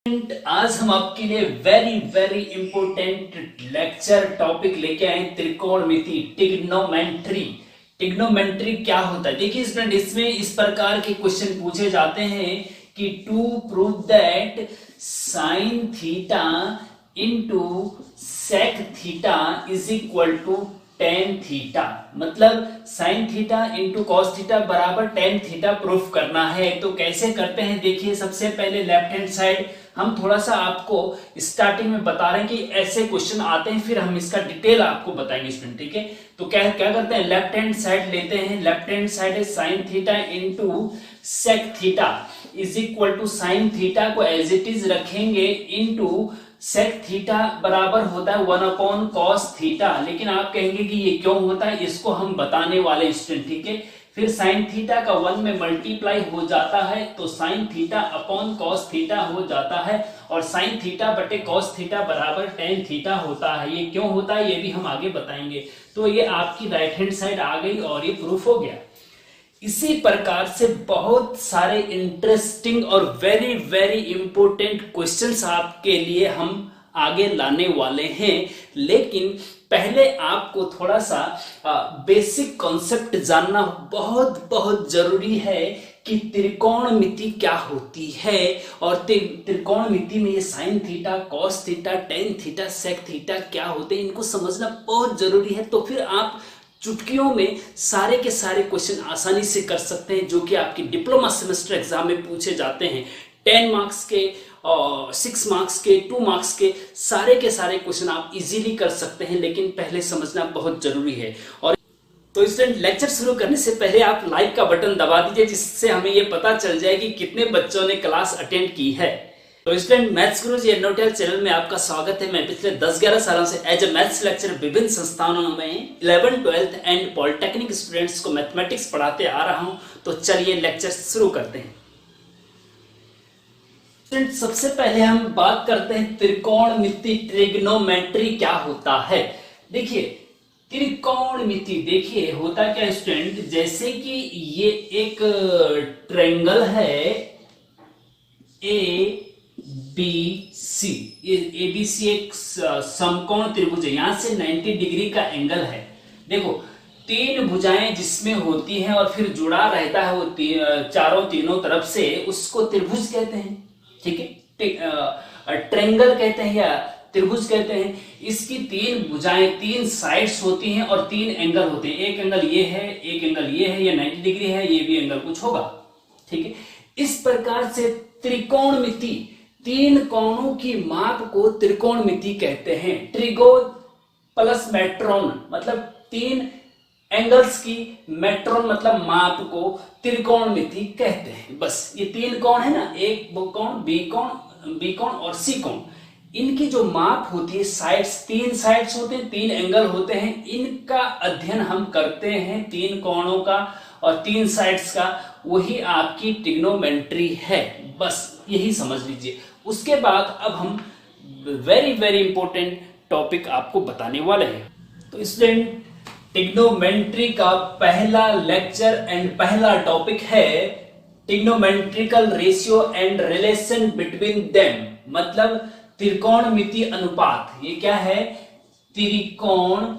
आज हम आपके लिए very very important lecture topic लेके आए त्रिकोणमिति टिग्नोमेट्री। टिग्नोमेट्री क्या होता है? देखिए स्टूडेंट, इसमें इस प्रकार के क्वेश्चन पूछे जाते हैं कि to prove that sine theta into sec theta is equal to tan theta, मतलब sine theta into cos theta बराबर टेन थीटा प्रूफ करना है। तो कैसे करते हैं? देखिए, सबसे पहले लेफ्ट हैंड साइड हम थोड़ा सा आपको स्टार्टिंग में बता रहे हैं कि ऐसे क्वेश्चन आते हैं, फिर हम इसका डिटेल आपको बताएंगे स्टूडेंट, ठीक है? तो क्या क्या करते हैं, लेफ्ट हैंड साइड लेते हैं। लेफ्ट हैंड साइड है sine theta into sec theta is equal to sine theta को एज इट इज रखेंगे इंटू सेक थीटा बराबर होता है 1 अपॉन कॉस थीटा। लेकिन आप कहेंगे कि ये क्यों होता है, इसको हम बताने वाले स्टूडेंट, ठीक है? फिर साइन थीटा का 1 में मल्टीप्लाई हो जाता है तो sine theta upon cos theta हो जाता है, और साइन थीटा बटे कॉस थीटा बराबर टेन थीटा होता है। ये क्यों होता है ये भी हम आगे बताएंगे। तो ये आपकी राइट हैंड साइड आ गई और ये प्रूफ हो गया। इसी प्रकार से बहुत सारे इंटरेस्टिंग और वेरी वेरी इंपॉर्टेंट क्वेश्चंस आपके लिए हम आगे लाने वाले हैं, लेकिन पहले आपको थोड़ा सा बेसिक कॉन्सेप्ट जानना बहुत बहुत जरूरी है कि त्रिकोणमिति क्या होती है, और त्रिकोणमिति में ये sine theta, cos theta, tan theta, sec theta क्या होते हैं, इनको समझना बहुत जरूरी है। तो फिर आप चुटकियों में सारे के सारे क्वेश्चन आसानी से कर सकते हैं, जो कि आपकी डिप्लोमा सेमेस्टर एग्जाम में पूछे जाते हैं। 10 मार्क्स के और 6 मार्क्स के, 2 मार्क्स के सारे क्वेश्चन आप इजीली कर सकते हैं, लेकिन पहले समझना बहुत जरूरी है। और तो स्टूडेंट, लेक्चर शुरू करने से पहले आप लाइक का बटन दबा दीजिए, जिससे हमें यह पता चल जाए कि कितने बच्चों ने क्लास अटेंड की है। तो स्टूडेंट, मैथ्स गुरुजी एडनोटेल चैनल में आपका स्वागत है। मैं पिछले 10-11 सालों से एज ए मैथ्स लेक्चर विभिन्न संस्थानों में 11th, 12th and polytechnic students को मैथमेटिक्स पढ़ाते आ रहा हूं। तो चलिए लेक्चर शुरू करते हैं। स्टूडेंट, सबसे पहले हम बात करते हैं त्रिकोणमिति ट्रिग्नोमेट्री क्या होता है। देखिए, त्रिकोणमिति देखिए होता क्या स्टूडेंट, जैसे कि ये एक ट्रायंगल है ए बी सी, ये एबीसी एक समकोण त्रिभुज है, यहां से 90 डिग्री का एंगल है। देखो, तीन भुजाएं जिसमें होती हैं और फिर जुड़ा रहता है वो तीनों तरफ से, उसको त्रिभुज कहते हैं, ठीक है? ट्रायंगल कहते हैं या त्रिभुज कहते हैं। इसकी तीन भुजाएं, तीन साइड्स होती हैं और तीन एंगल होते हैं। एक एंगल ये है, एक एंगल ये है, ये 90 डिग्री है, ये भी एंगल कुछ होगा, ठीक है? इस प्रकार से त्रिकोणमिति, तीन कोणों की माप को त्रिकोणमिति कहते हैं। ट्रिगो प्लस मेट्रोन मतलब तीन एंगल्स की, मेट्रोन मतलब माप को त्रिकोणमिति कहते हैं। बस ये तीन कोण है ना, एक कोण, बी कोण और सी कोण, इनकी जो माप होती है, साइड्स, तीन साइड्स होते हैं, तीन एंगल होते हैं, इनका अध्ययन हम करते हैं, तीन कोणों का और तीन साइड्स का, वही आपकी ट्रिग्नोमेट्री है। बस यही समझ लीजिए। उसके बाद अब हम वेरी वेरी इंपॉर्टेंट टॉपिक आपको बताने वाले हैं। तो स्टूडेंट, ट्रिग्नोमेट्री का पहला लेक्चर एंड पहला टॉपिक है trigonometrical ratio and relation between them, मतलब त्रिकोणमिति अनुपात। ये क्या है? त्रिकोणमिति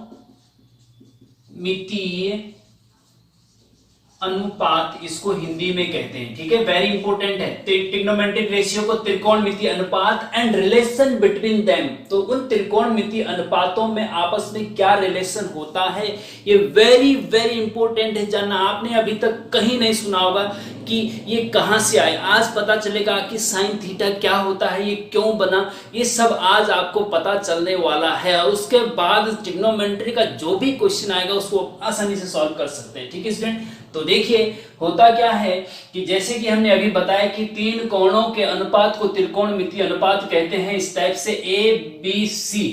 अनुपात, इसको हिंदी में कहते हैं, ठीक है? वेरी इंपॉर्टेंट है। ट्रिग्नोमेट्रिक रेशियो को त्रिकोणमिति अनुपात एंड रिलेशन बिटवीन देम, तो उन त्रिकोणमिति अनुपातों में आपस में क्या रिलेशन होता है, ये वेरी वेरी इंपॉर्टेंट है जानना। आपने अभी तक कहीं नहीं सुना होगा कि ये कहां से आए। आज पता चलेगा कि साइन थीटा क्या होता है, ये क्यों बना, ये सब आज आपको पता चलने वाला है। और उसके बाद ट्रिग्नोमेट्री का जो भी क्वेश्चन आएगा उसको आसानी से सॉल्व कर सकते हैं, ठीक है स्टूडेंट? तो देखिए होता क्या है कि जैसे कि हमने अभी बताया कि तीन कोणों के अनुपात को त्रिकोणमिति अनुपात कहते हैं। इस टाइप से ए बी सी,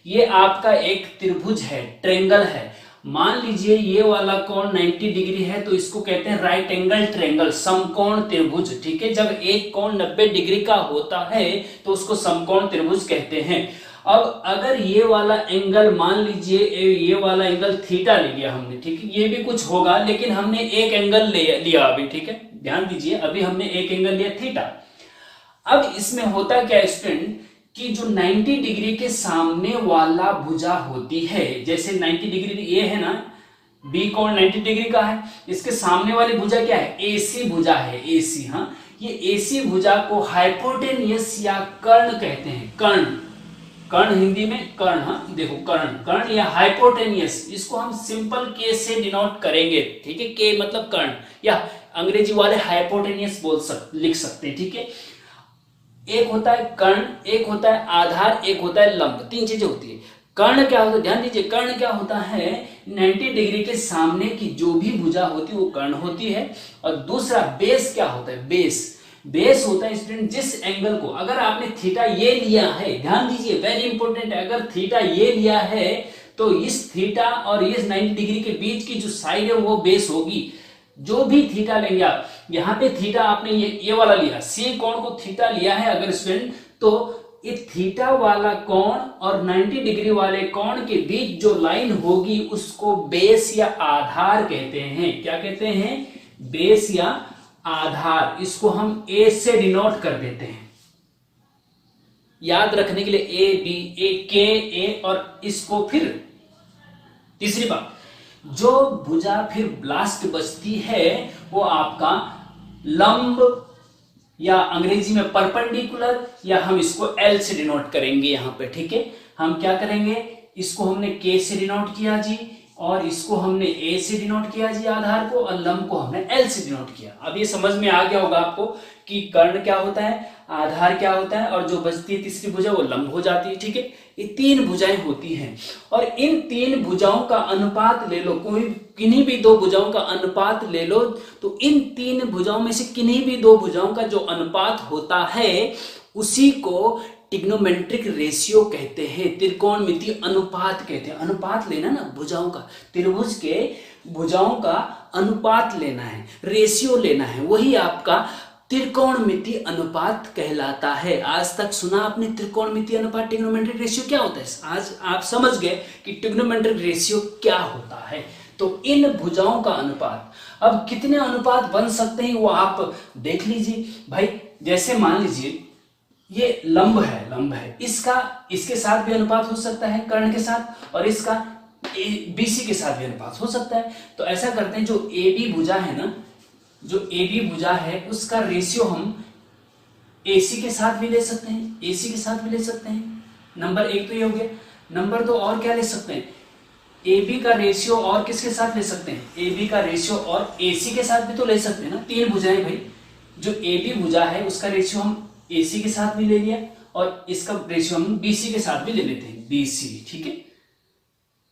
ये आपका एक त्रिभुज है, ट्रायंगल है। मान लीजिए ये वाला कोण 90 डिग्री है, तो इसको कहते हैं राइट एंगल ट्रायंगल, समकोण त्रिभुज, ठीक है? जब एक कोण 90 डिग्री का होता है तो उसको समकोण त्रिभुज कहते हैं। अब अगर ये वाला एंगल, मान लीजिए ये वाला एंगल थीटा ले लिया हमने, ठीक है? ये भी कुछ होगा, लेकिन हमने एक एंगल लिया अभी, ठीक है? ध्यान दीजिए, अभी हमने एक एंगल लिया थीटा। अब इसमें होता क्या स्टूडेंट कि जो 90 डिग्री के सामने वाला भुजा होती है, जैसे 90 डिग्री ये है ना, बी कोण 90 डिग्री का है, इसके सामने वाली भुजा क्या है, एसी भुजा है, एसी। हाँ, ये एसी भुजा को हाइपोटेनियस या कर्ण कहते हैं। कर्ण, कर्ण हिंदी में कर्ण। हाँ देखो, कर्ण, कर्ण या हाइपोटेनियस, इसको हम सिंपल के से डिनोट करेंगे, ठीक है। के मतलब कर्ण, या अंग्रेजी वाले हाइपोटेनियस लिख सकते हैं, ठीक है। एक होता है कर्ण, एक होता है आधार, एक होता है लंब, तीन चीजें होती है। कर्ण क्या होता है, ध्यान दीजिए, कर्ण क्या होता है, 90 डिग्री के सामने की जो भी भुजा होती है वो कर्ण होती है। और दूसरा बेस क्या होता है, बेस, बेस होता है स्टूडेंट जिस एंगल को, अगर आपने थीटा ये लिया है, ध्यान दीजिए वेरी इंपॉर्टेंट है, अगर थीटा ये लिया है तो इस थीटा और इस 90 डिग्री के बीच की जो साइड है वो बेस होगी। जो भी थीटा लेंगे आप, यहाँ पे थीटा आपने ये वाला लिया, सी कोण को थीटा लिया है अगर स्टूडेंट, तो ये थीटा वाला कोण और 90 डिग्री वाले कोण के बीच जो लाइन होगी उसको बेस या आधार कहते हैं। क्या कहते हैं, बेस या आधार। इसको हम ए से डिनोट कर देते हैं, याद रखने के लिए, ए बी, ए के ए, और इसको फिर तीसरी बात, जो भुजा फिर लास्ट बचती है वो आपका लंब या अंग्रेजी में परपेंडिकुलर, या हम इसको एल से डिनोट करेंगे यहां पे, ठीक है। हम क्या करेंगे, इसको हमने के से डिनोट किया जी, और इसको हमने ए से डिनोट किया जी आधार को, और लंब को हमने एल से डिनोट किया। अब ये समझ में आ गया होगा आपको कि कर्ण क्या होता है, आधार क्या होता है, और जो बचती है तीसरी भुजा वो लंब हो जाती है, ठीक है। ये तीन भुजाएं होती हैं, और इन तीन भुजाओं का अनुपात ले लो, कोई किन्हीं भी दो भुजाओं का अनुपात ले लो, तो इन तीन भुजाओं में से किन्हीं भी दो भुजाओं का जो अनुपात होता है उसी को टिग्नोमेट्रिक रेशियो कहते हैं, त्रिकोणमितीय अनुपात कहते हैं। अनुपात लेना ना भुजाओं का, त्रिभुज के भुजाओं का अनुपात लेना है, रेशियो लेना है, वही आपका त्रिकोणमितीय अनुपात कहलाता है। आज तक सुना आपने त्रिकोणमितीय अनुपात, टिग्नोमेट्रिक रेशियो क्या होता है, आज आप समझ गए कि टिग्नोमेट्रिक रेशियो क्या होता है। तो इन भुजाओं का अनुपात, अब कितने अनुपात बन सकते हैं वो आप देख लीजिए भाई। जैसे मान लीजिए ये लंब है, लंब है, इसका इसके साथ भी अनुपात हो सकता है कर्ण के साथ, और इसका बीसी के साथ भी अनुपात हो सकता है। तो ऐसा करते हैं, जो ए बी भुजा है ना, जो ए बी भुजा है उसका रेशियो हम एसी के साथ भी ले सकते हैं, एसी के साथ भी ले सकते हैं। नंबर एक तो ये हो गया। नंबर दो और क्या ले सकते हैं, ए बी का रेशियो और किसके साथ ले सकते हैं, ए बी का रेशियो और एसी के साथ भी तो ले सकते हैं ना। तीन भुजाएं भाई, जो ए बी भुजा है उसका रेशियो हम एसी के साथ भी ले लिया, और इसका रेशियो हम बीसी के साथ भी ले लेते हैं, बीसी, ठीक है।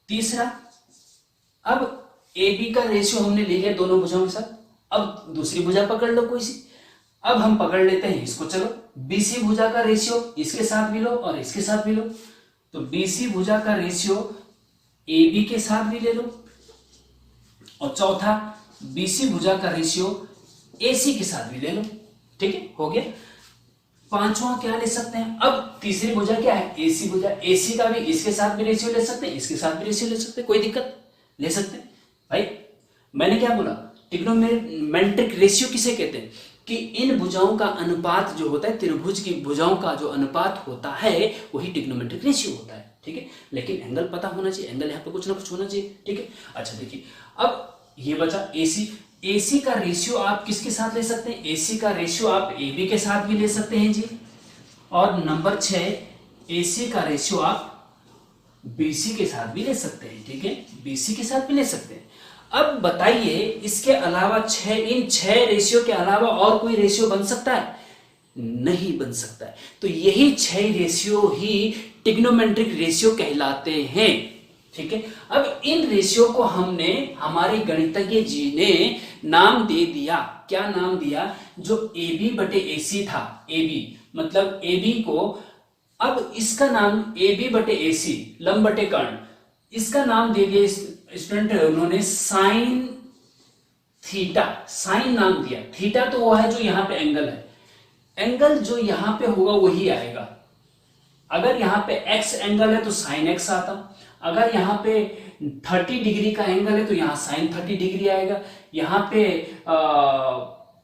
तीसरा, अब ए बी का रेशियो हमने ले लिया दोनों भुजाओं के साथ, अब दूसरी भुजा पकड़ लो कोई सी, अब हम पकड़ लेते हैं इसको, चलो बीसी भुजा का रेशियो इसके साथ भी लो और इसके साथ भी लो, तो बीसी भुजा का रेशियो ए बी के साथ भी ले लो, और चौथा बीसी भुजा का रेशियो एसी के साथ भी ले लो, ठीक है, हो गया। पांचवा क्या ले सकते हैं, अब तीसरी भुजा क्या है, एसी भुजा, एसी का भी इसके साथ भी रेशियो ले सकते हैं, इसके साथ भी रेशियो ले सकते हैं, कोई दिक्कत, ले सकते हैं भाई। मैंने क्या बोला, टिग्नोमेट्रिक रेशियो किसे कहते हैं, कि इन भुजाओं का अनुपात जो होता है, त्रिभुज की भुजाओं का जो अनुपात होता है वही टिग्नोमेट्रिक रेशियो होता है, ठीक है। लेकिन एंगल पता होना चाहिए, एंगल यहाँ पे कुछ ना कुछ होना चाहिए, ठीक है। अच्छा देखिए, अब ये बचा एसी, एसी का रेशियो आप किसके साथ ले सकते हैं, एसी का रेशियो आप ए बी के साथ भी ले सकते हैं जी, और नंबर 6 एसी का रेशियो आप बीसी के साथ भी ले सकते हैं, ठीक है, बीसी के साथ भी ले सकते हैं। अब बताइए इसके अलावा इन 6 रेशियो के अलावा और कोई रेशियो बन सकता है, नहीं बन सकता है। तो यही 6 रेशियो ही टिग्नोमेट्रिक रेशियो कहलाते हैं, ठीक है। अब इन रेशियो को हमने, हमारे गणितज्ञ जी ने नाम दे दिया, क्या नाम दिया, जो ए बी बटे ए सी था, ए बी मतलब ए बी को, अब इसका नाम ए बी बटे ए सी, लंब बटे कर्ण, इसका नाम दे दिया स्टूडेंट उन्होंने साइन थीटा, साइन नाम दिया। थीटा तो वो है जो यहां पे एंगल है, एंगल जो यहां पे होगा वही आएगा। अगर यहां पे एक्स एंगल है तो साइन एक्स आता, अगर यहां पे 30 डिग्री का एंगल है तो यहां साइन 30 डिग्री आएगा, यहां पे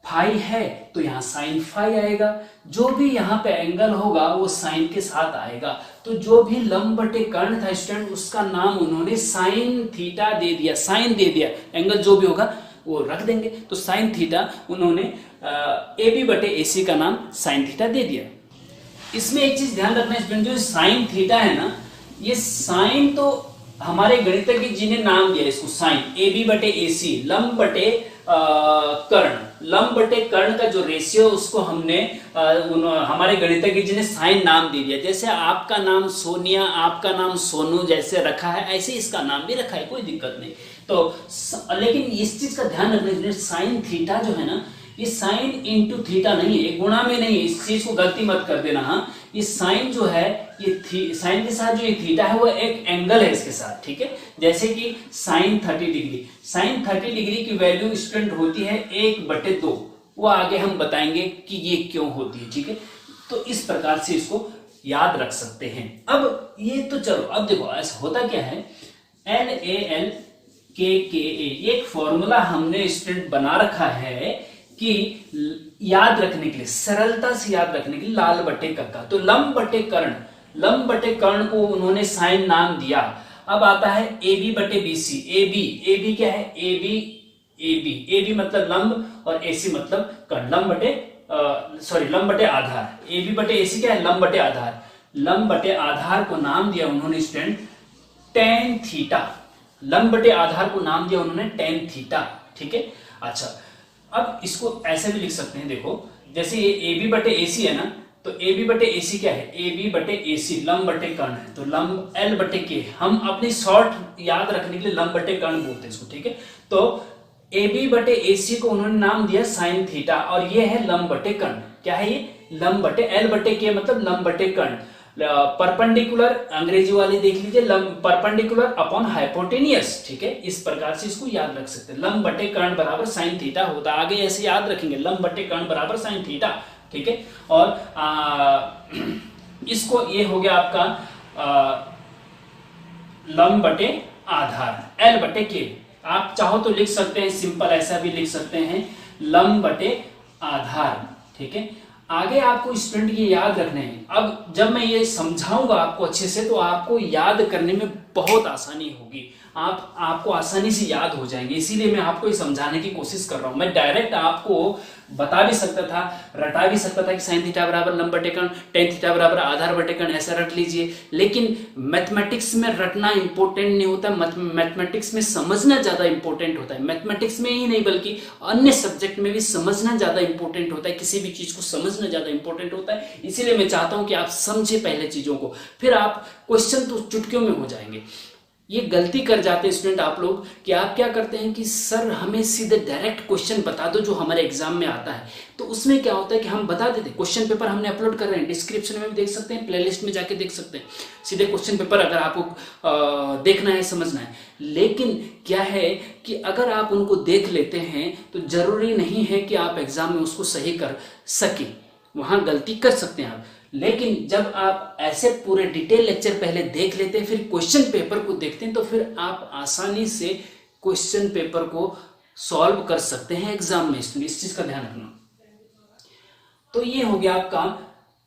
फाई है तो यहाँ साइन फाई आएगा, जो भी यहाँ पे एंगल होगा वो साइन के साथ आएगा। तो जो भी लंब बटे कर्ण था स्टूडेंट, उसका नाम उन्होंने साइन थीटा दे दिया, साइन दे दिया, एंगल जो भी होगा वो रख देंगे। तो साइन थीटा उन्होंने ए बी बटे ए सी का नाम साइन थीटा दे दिया। इसमें एक चीज ध्यान रखना स्टूडेंट, जो साइन थीटा है ना, ये साइन तो हमारे गणितज्ञ जी ने नाम दिया इसको साइन, ए बी बटे ए सी, लंब बटे कर्ण, लंब बटे कर्ण का जो रेशियो उसको हमने हमारे गणितज्ञ जी ने साइन नाम दे दिया। जैसे आपका नाम सोनिया, आपका नाम सोनू जैसे रखा है, ऐसे इसका नाम भी रखा है, कोई दिक्कत नहीं। तो लेकिन इस चीज का ध्यान रखना, साइन थीटा जो है ना, ये साइन इंटू थीटा नहीं है, गुणा में नहीं है, इस चीज को गलती मत कर देना। हाँ, ये साइन जो है, ये साइन के साथ जो ये थीटा है वो एक एंगल है इसके साथ, ठीक है। जैसे कि साइन 30 डिग्री, साइन 30 डिग्री की वैल्यू स्टूडेंट होती है 1/2, वो आगे हम बताएंगे कि ये क्यों होती है, ठीक है। तो इस प्रकार से इसको याद रख सकते हैं। अब ये तो चलो, अब देखो ऐसा होता क्या है, LAL KKA, एक फॉर्मूला हमने स्टूडेंट बना रखा है कि याद रखने के लिए, सरलता से याद रखने के लिए, लाल बटे कक्का। तो लंब बटे कर्ण, लंब बटे कर्ण को उन्होंने साइन नाम दिया। अब आता है ए बी बटे बी सी, ए बी क्या है, ए बी मतलब लंब और ए सी मतलब कर्ण, लंब बटे आधार। ए बी बटे ए सी क्या है, लंब बटे आधार। लंब बटे आधार को नाम दिया उन्होंने स्टूडेंट टेन थीटा, लंब बटे आधार को नाम दिया उन्होंने टेन थीटा, ठीक है। अच्छा, अब इसको ऐसे भी लिख सकते हैं, देखो जैसे ये ए बी बटे ए सी है ना, तो ए बी बटे ए सी क्या है, ए बी बटे ए सी लंब बटे कर्ण है, तो लंब एल बटे के, हम अपनी शॉर्ट याद रखने के लिए लंब बटे कर्ण बोलते हैं इसको, ठीक है। तो ए बी बटे ए सी को उन्होंने नाम दिया साइन थीटा, और ये है लंब बटे कर्ण, क्या है ये, लंब बटे एल बटे के मतलब लंब बटे कर्ण। परपेंडिकुलर अंग्रेजी वाले देख लीजिए, परपेंडिकुलर अपॉन हाइपोटेनियस, ठीक है। इस प्रकार से इसको याद रख सकते हैं, लंब बटे कर्ण बराबर साइन थीटा होता है, आगे ऐसे याद रखेंगे, लंब बटे कर्ण बराबर साइन थीटा, ठीक है। और इसको ये हो गया आपका लंब बटे आधार एल बटे के, आप चाहो तो लिख सकते हैं सिंपल, ऐसा भी लिख सकते हैं लंब बटे आधार, ठीक है। आगे आपको स्टूडेंट ये याद रखने हैं। अब जब मैं ये समझाऊंगा आपको अच्छे से, तो आपको याद करने में बहुत आसानी होगी, आपको आसानी से याद हो जाएंगे, इसीलिए मैं आपको ये समझाने की कोशिश कर रहा हूं। मैं डायरेक्ट आपको बता भी सकता था, रटा भी सकता था कि साइन थीटा बराबर लंब बटे कर्ण, टेन थीटा बराबर आधार बटे कर्ण, ऐसा रट लीजिए। लेकिन मैथमेटिक्स में रटना इंपॉर्टेंट नहीं होता, मैथमेटिक्स में समझना ज्यादा इंपॉर्टेंट होता है। मैथमेटिक्स में ही नहीं बल्कि अन्य सब्जेक्ट में भी समझना ज्यादा इंपॉर्टेंट होता है, किसी भी चीज को समझना ज्यादा इंपॉर्टेंट होता है। इसीलिए मैं चाहता हूं कि आप समझे पहले चीजों को, फिर आप क्वेश्चन तो चुटकियों में हो जाएंगे। ये गलती कर जाते हैं स्टूडेंट आप लोग कि आप क्या करते हैं कि सर हमें सीधे डायरेक्ट क्वेश्चन बता दो जो हमारे एग्जाम में आता है, तो उसमें क्या होता है कि हम बता देते हैं। क्वेश्चन पेपर हमने अपलोड कर रहे हैं, डिस्क्रिप्शन में भी देख सकते हैं, प्लेलिस्ट में जाके देख सकते हैं, सीधे क्वेश्चन पेपर अगर आपको देखना है, समझना है। लेकिन क्या है कि अगर आप उनको देख लेते हैं तो जरूरी नहीं है कि आप एग्जाम में उसको सही कर सके, वहां गलती कर सकते हैं आप। लेकिन जब आप ऐसे पूरे डिटेल लेक्चर पहले देख लेते हैं, फिर क्वेश्चन पेपर को देखते हैं, तो फिर आप आसानी से क्वेश्चन पेपर को सॉल्व कर सकते हैं एग्जाम में। इस चीज का ध्यान रखना। तो ये हो गया आपका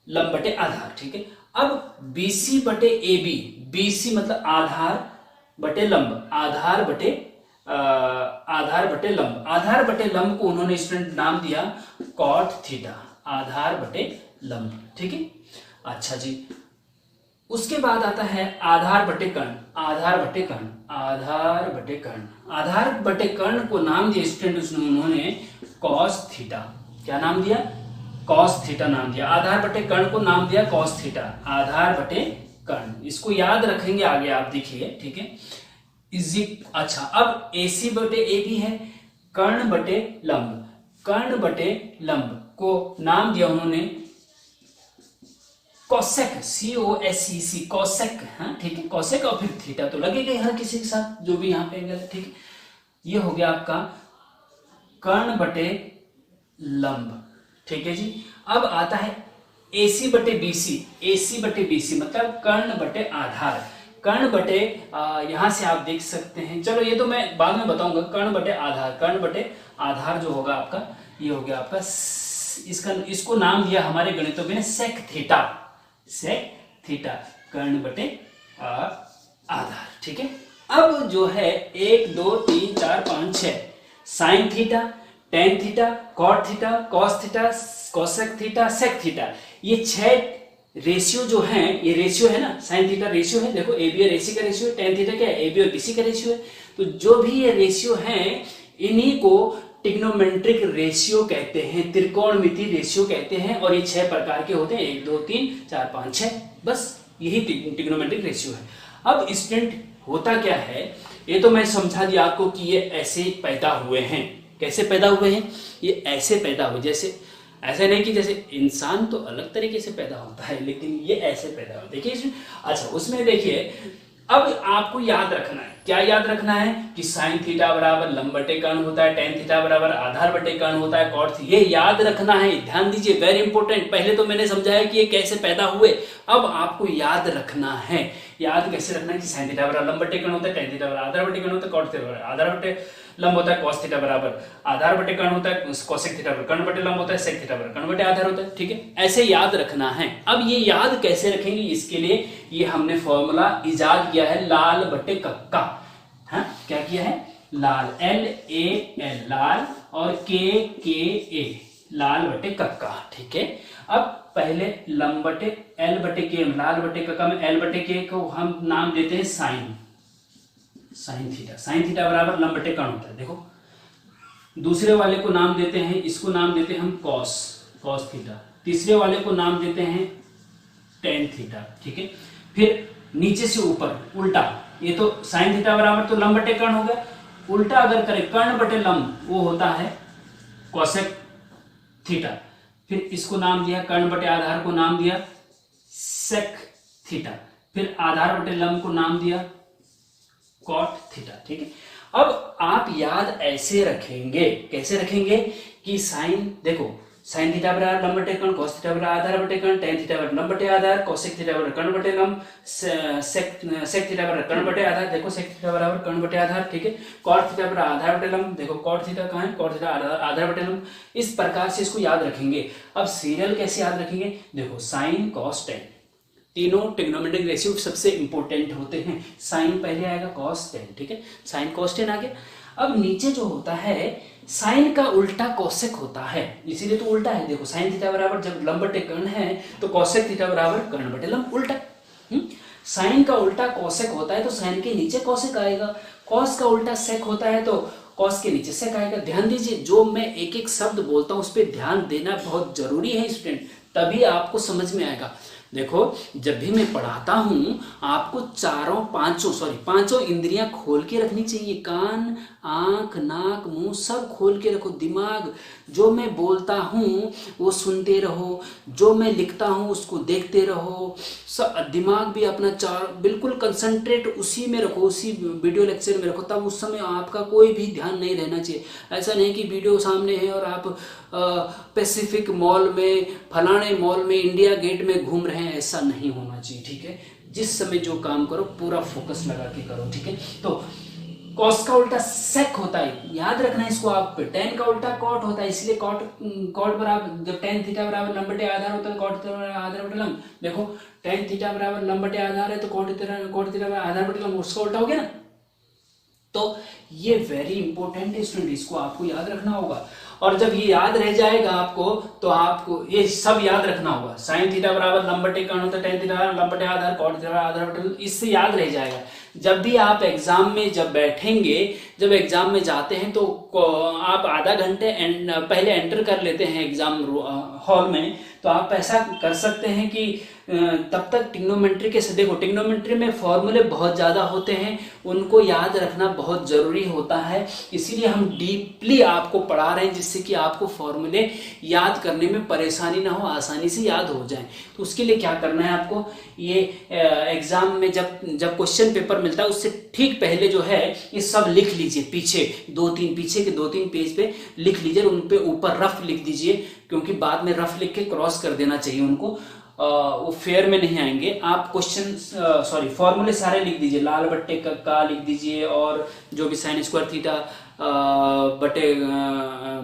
लंब बटे आधार, ठीक है। अब BC बटे AB, BC मतलब आधार बटे लंब, आधार बटे लंब, आधार बटे लंब को उन्होंने स्टूडेंट नाम दिया कॉट थीटा, आधार बटे लंब, ठीक है। अच्छा जी, उसके बाद आता है आधार बटे कर्ण, आधार बटे कर्ण, आधार बटे कर्ण, आधार बटे कर्ण को नाम दिया स्टूडेंट उन्होंने कॉस थीटा, क्या नाम दिया, कॉस थीटा नाम दिया। आधार बटे कर्ण को नाम दिया कॉस थीटा, आधार बटे कर्ण, इसको याद रखेंगे आगे आप देखिए, ठीक है। अच्छा, अब AC बटे AB है, कर्ण बटे लंब, कर्ण बटे लंब को नाम दिया उन्होंने कॉसेक, COSEC, कॉसेक, हाँ ठीक है, कॉसेक, और फिर थीटा तो लगेगा हर किसी के साथ जो भी यहाँ पे एंगल है, ठीक है। ये हो गया आपका कर्ण बटे लंब, ठीक है जी। अब आता है AC बटे BC, AC बटे BC मतलब कर्ण बटे आधार, कर्ण बटे यहां से आप देख सकते हैं, चलो ये तो मैं बाद में बताऊंगा। कर्ण बटे आधार, कर्ण बटे आधार जो होगा आपका ये हो गया आपका इसका इसको नाम दिया हमारे गणितों में सेक थीटा, सेक थीटा, कर्ण बटे आधार। ठीक है, अब जो है 1 2 3 4 5 6 sine theta, tan theta, cot theta, cos theta, cosec theta, sec theta, ये 6 रेशियो जो है, ये रेशियो है ना, साइन थीटा रेशियो है, देखो ए बी और एसी का रेशियो है, टेन थीटा क्या है, ए बी और बीसी का रेशियो है। तो जो भी ये रेशियो है इन्हीं को ट्रिग्नोमेट्रिक रेशियो कहते हैं, त्रिकोणमिति रेशियो कहते हैं, और ये 6 प्रकार के होते हैं, 1 2 3 4 5 6, बस यही ट्रिग्नोमेट्रिक रेशियो है। अब स्टूडेंट होता क्या है, ये तो मैं समझा दिया आपको कि ये ऐसे पैदा हुए हैं। कैसे पैदा हुए हैं, ये ऐसे पैदा हुए, जैसे ऐसा नहीं कि जैसे इंसान तो अलग तरीके से पैदा होता है, लेकिन ये ऐसे पैदा हुआ। देखिए अच्छा, उसमें देखिए अब आपको याद रखना है, क्या याद रखना है कि साइन थीटा बराबर लंब बटे कर्ण होता है, टेन थीटा बराबर आधार बटे कर्ण होता है, कॉट ये याद रखना है, ध्यान दीजिए, वेरी इंपॉर्टेंट। पहले तो मैंने समझाया कि ये कैसे पैदा हुए, अब आपको याद रखना है। याद कैसे रखना है कि साइन थीटा बराबर लंब बटे कर्ण होता है, टेन थीटा बराबर आधार बटे कर्ण होता है, कॉट थीटा बराबर आधार बटे लंब होता है, कॉस थीटा बराबर आधार बटे कर्ण होता है, कोसेक थीटा बराबर कर्ण बटे लंब होता है, सेक थीटा बराबर कर्ण बटे आधार होता है। ठीक है, ऐसे याद रखना है। अब ये याद कैसे रखेंगे, इसके लिए ये हमने फॉर्मूला इजाद किया है, लाल बटे कक्का। हाँ, क्या किया है, लाल, LAL लाल, और KKA लाल बटे कक्का। ठीक है, अब पहले लंब बटे L बटे K, लाल बटे कक्का में L बटे K को हम नाम देते हैं sine, sine theta. Sine theta बराबर लंब बटे कर्ण होता है। देखो दूसरे वाले को नाम देते हैं, इसको नाम देते हैं हम कॉस, कॉस थीटा। तीसरे वाले को नाम देते हैं टेन थीटा। ठीक है, फिर नीचे से ऊपर उल्टा, ये तो साइन थीटा बराबर तो लंब बटे कर्ण हो गया, उल्टा अगर करें कर्ण बटे लंब, वो होता है कोसेक थीटा। फिर इसको नाम दिया, कर्ण बटे आधार को नाम दिया सेक थीटा, फिर आधार बटे लंब को नाम दिया कॉट थीटा। ठीक है, अब आप याद ऐसे रखेंगे, कैसे रखेंगे कि साइन, देखो साइन थीटा बराबर लंब बटे कर्ण, कॉस थीटा बराबर आधार बटे कर्ण, टेन थीटा बराबर लंब बटे आधार, कोसेक थीटा बराबर कर्ण बटे लंब, सेक थीटा बराबर कर्ण बटे आधार, देखो सेक थीटा बराबर कर्ण बटे आधार। ठीक है, कॉट थीटा बराबर आधार बटे लंब, देखो कॉट थीटा कहाँ है, कॉट थीटा आधार बटे लंब। इस प्रकार से इसको याद रखेंगे। अब सीरियल कैसे याद रखेंगे, देखो साइन कॉस टेन, तीनों ट्रिग्नोमेट्रिक रेशियो सबसे इंपॉर्टेंट होते हैं। साइन पहले आएगा, कॉस टेन। ठीक है, साइन कॉस टेन आ गया। अब नीचे जो होता है साइन का उल्टा कोसेक होता है, इसीलिए तो उल्टा है। देखो साइन थीटा बराबर जब लंब बटे कर्ण है तो कोसेक थीटा बराबर कर्ण बटे लंब, उल्टा। साइन का उल्टा कोसेक होता है तो साइन के नीचे कोसेक आएगा, कॉस का उल्टा सेक होता है तो कॉस के नीचे सेक आएगा। ध्यान दीजिए, जो मैं एक एक शब्द बोलता हूं उस पर ध्यान देना बहुत जरूरी है स्टूडेंट, तभी आपको समझ में आएगा। देखो जब भी मैं पढ़ाता हूं आपको पांचों इंद्रियां खोल के रखनी चाहिए, कान, आंख, नाक, मुंह सब खोल के रखो। दिमाग, जो मैं बोलता हूं वो सुनते रहो, जो मैं लिखता हूं उसको देखते रहो। सब दिमाग भी अपना बिल्कुल कंसंट्रेट उसी में रखो, उसी वीडियो लेक्चर में रखो, तब उस समय आपका कोई भी ध्यान नहीं रहना चाहिए। ऐसा नहीं कि वीडियो सामने है और आप पैसिफिक मॉल में, फलाने मॉल में, इंडिया गेट में घूम रहे हैं, ऐसा नहीं होना चाहिए। ठीक है, जिस समय जो काम करो पूरा फोकस लगा के करो। ठीक है, तो कॉस का उल्टा सेक होता है, याद रखना है इसको आप। टेन का उल्टा कॉट होता है, इसलिए कॉट बराबर, जब टेन थीटा बराबर लंब बटे आधार होता है, कॉट आधार बटे लंब। देखो टेन थीटा बराबर लंब बटे आधार है तो कॉट थीटा बराबर आधार बटे लंब, उसका उल्टा हो गया ना। तो ये वेरी इंपॉर्टेंट है स्टूडेंट, इसको आपको याद रखना होगा। और जब ये याद रह जाएगा आपको तो आपको ये सब याद रखना होगा। साइन थीटा बराबर लंब बटे कर्ण होता है, टेन थीटा बराबर लंब बटे आधार, कॉट थीटा बराबर आधार बटे, इससे याद रह जाएगा। जब भी आप एग्जाम में जब बैठेंगे, जब एग्जाम में जाते हैं तो आप आधा घंटे पहले एंटर कर लेते हैं एग्जाम हॉल में, तो आप ऐसा कर सकते हैं कि तब तक ट्रिग्नोमेट्री के, देखो ट्रिग्नोमेट्री में फॉर्मूले बहुत ज्यादा होते हैं, उनको याद रखना बहुत जरूरी होता है। इसीलिए हम डीपली आपको पढ़ा रहे हैं जिससे कि आपको फॉर्मूले याद करने में परेशानी ना हो, आसानी से याद हो जाए। तो उसके लिए क्या करना है आपको, ये एग्जाम में जब क्वेश्चन पेपर मिलता है उससे ठीक पहले जो है ये सब लिख लीजिए, पीछे के दो तीन पेज पे लिख लीजिए, उन पे ऊपर रफ लिख दीजिए, क्योंकि बाद में रफ लिख के क्रॉस कर देना चाहिए उनको, वो फेयर में नहीं आएंगे। आप फॉर्मूले सारे लिख दीजिए, लाल बट्टे का लिख दीजिए, और जो भी साइन स्क्वायर थीटा बटे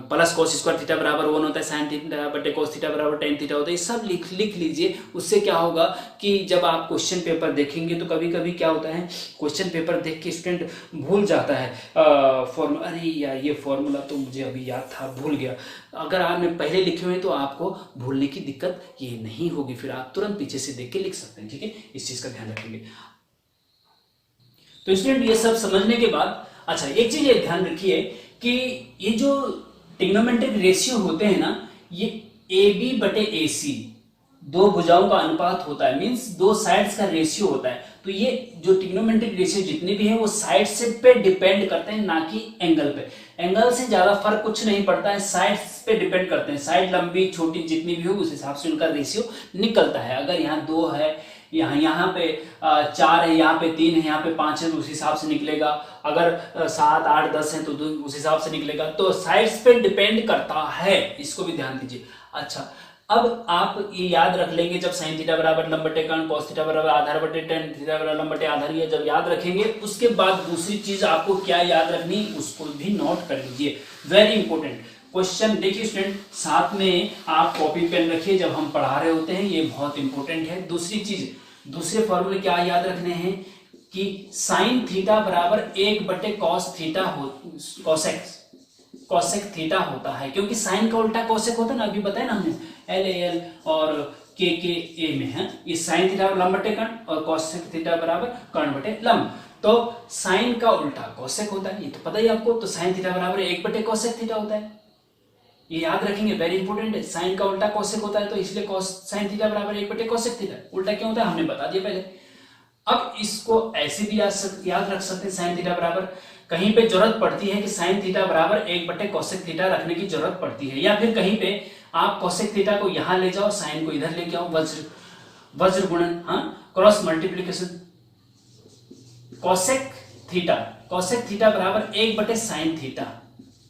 प्लस कोस स्क्वायर थीटा बराबर 1 होता है, साइन थीटा बटे कोस थीटा बराबर टेन थीटा होता है। ये सब लिख लीजिए। उससे क्या होगा कि जब आप क्वेश्चन पेपर देखेंगे तो कभी कभी क्या होता है, क्वेश्चन पेपर देख के स्टूडेंट भूल जाता है फॉर्मूला, अरे यार ये फॉर्मूला तो मुझे अभी याद था, भूल गया। अगर आपने पहले लिखे हुए तो आपको भूलने की दिक्कत ये नहीं होगी, फिर आप तुरंत पीछे से देख के लिख सकते हैं। ठीक है, इस चीज का ध्यान रखेंगे। तो स्टूडेंट ये सब समझने के बाद अच्छा एक चीज ये ध्यान रखिए कि ये जो ट्रिग्नोमेट्रिक रेशियो होते हैं ना, ये ए बी बटे ए सी, दो भुजाओं का अनुपात होता है, मींस दो साइड्स का रेशियो होता है। तो ये जो ट्रिग्नोमेट्रिक रेशियो जितने भी हैं वो साइड से पे डिपेंड करते हैं, ना कि एंगल पे। एंगल से ज्यादा फर्क कुछ नहीं पड़ता है, साइड्स पे डिपेंड करते हैं। साइड लंबी छोटी जितनी भी हो उस हिसाब से उनका रेशियो निकलता है। अगर यहाँ 2 है, यहाँ पे 4 है, यहाँ पे 3 है, यहाँ पे 5 है, तो उस हिसाब से निकलेगा। अगर 7 8 10 है तो उस हिसाब से निकलेगा। तो साइड्स पे डिपेंड करता है, इसको भी ध्यान दीजिए। अच्छा, अब आप ये याद रख लेंगे, जब साइन थीटा बराबर लंब बटे कर्ण, कॉस थीटा बराबर आधार बटे टेन थीटा बराबर लंब बटे आधार, ये जब याद रखेंगे उसके बाद दूसरी चीज आपको क्या याद रखनी, उसको भी नोट कर लीजिए। Very important question. देखिए स्टूडेंट, साथ में आप कॉपी पेन रखिए जब हम पढ़ा रहे होते हैं, ये बहुत इंपॉर्टेंट है। दूसरी चीज, दूसरे फॉर्मूले क्या याद रखने हैं कि साइन थीटा बराबर 1 बटे कॉस थीटा हो, कोसेक थीटा होता है, क्योंकि साइन का उल्टा कोसेक होता है ना, अभी बताया ना हमने, एल ए एल और के ए में है। ये साइन थीटा लंब बटे कर्ण और कोसेक थीटा बराबर कर्ण बटे लंब। तो साइन का उल्टा कोसेक होता है, ये तो पता ही आपको। तो साइन थीटा बराबर 1 बटे कोसेक थीटा होता है, ये याद रखेंगे, वेरी इंपॉर्टेंट है। साइन का उल्टा कोसेक होता है, तो इसलिए cos साइन थीटा बराबर 1 बटे कोसेक थीटा। उल्टा क्यों होता है हमने बता दिया पहले। अब इसको ऐसे भी याद रख सकते हैं, साइन थीटा बराबर, कहीं पे जरूरत पड़ती है कि साइन थीटा बराबर 1 बटे कोसेक थीटा रखने की जरूरत पड़ती है, या फिर कहीं पे आप कोसेक थीटा को यहां ले जाओ, साइन को इधर लेके आओ, वज्र गुणन, हाँ, क्रॉस मल्टीप्लीकेशन। कोसेक थीटा बराबर 1 बटे साइन थीटा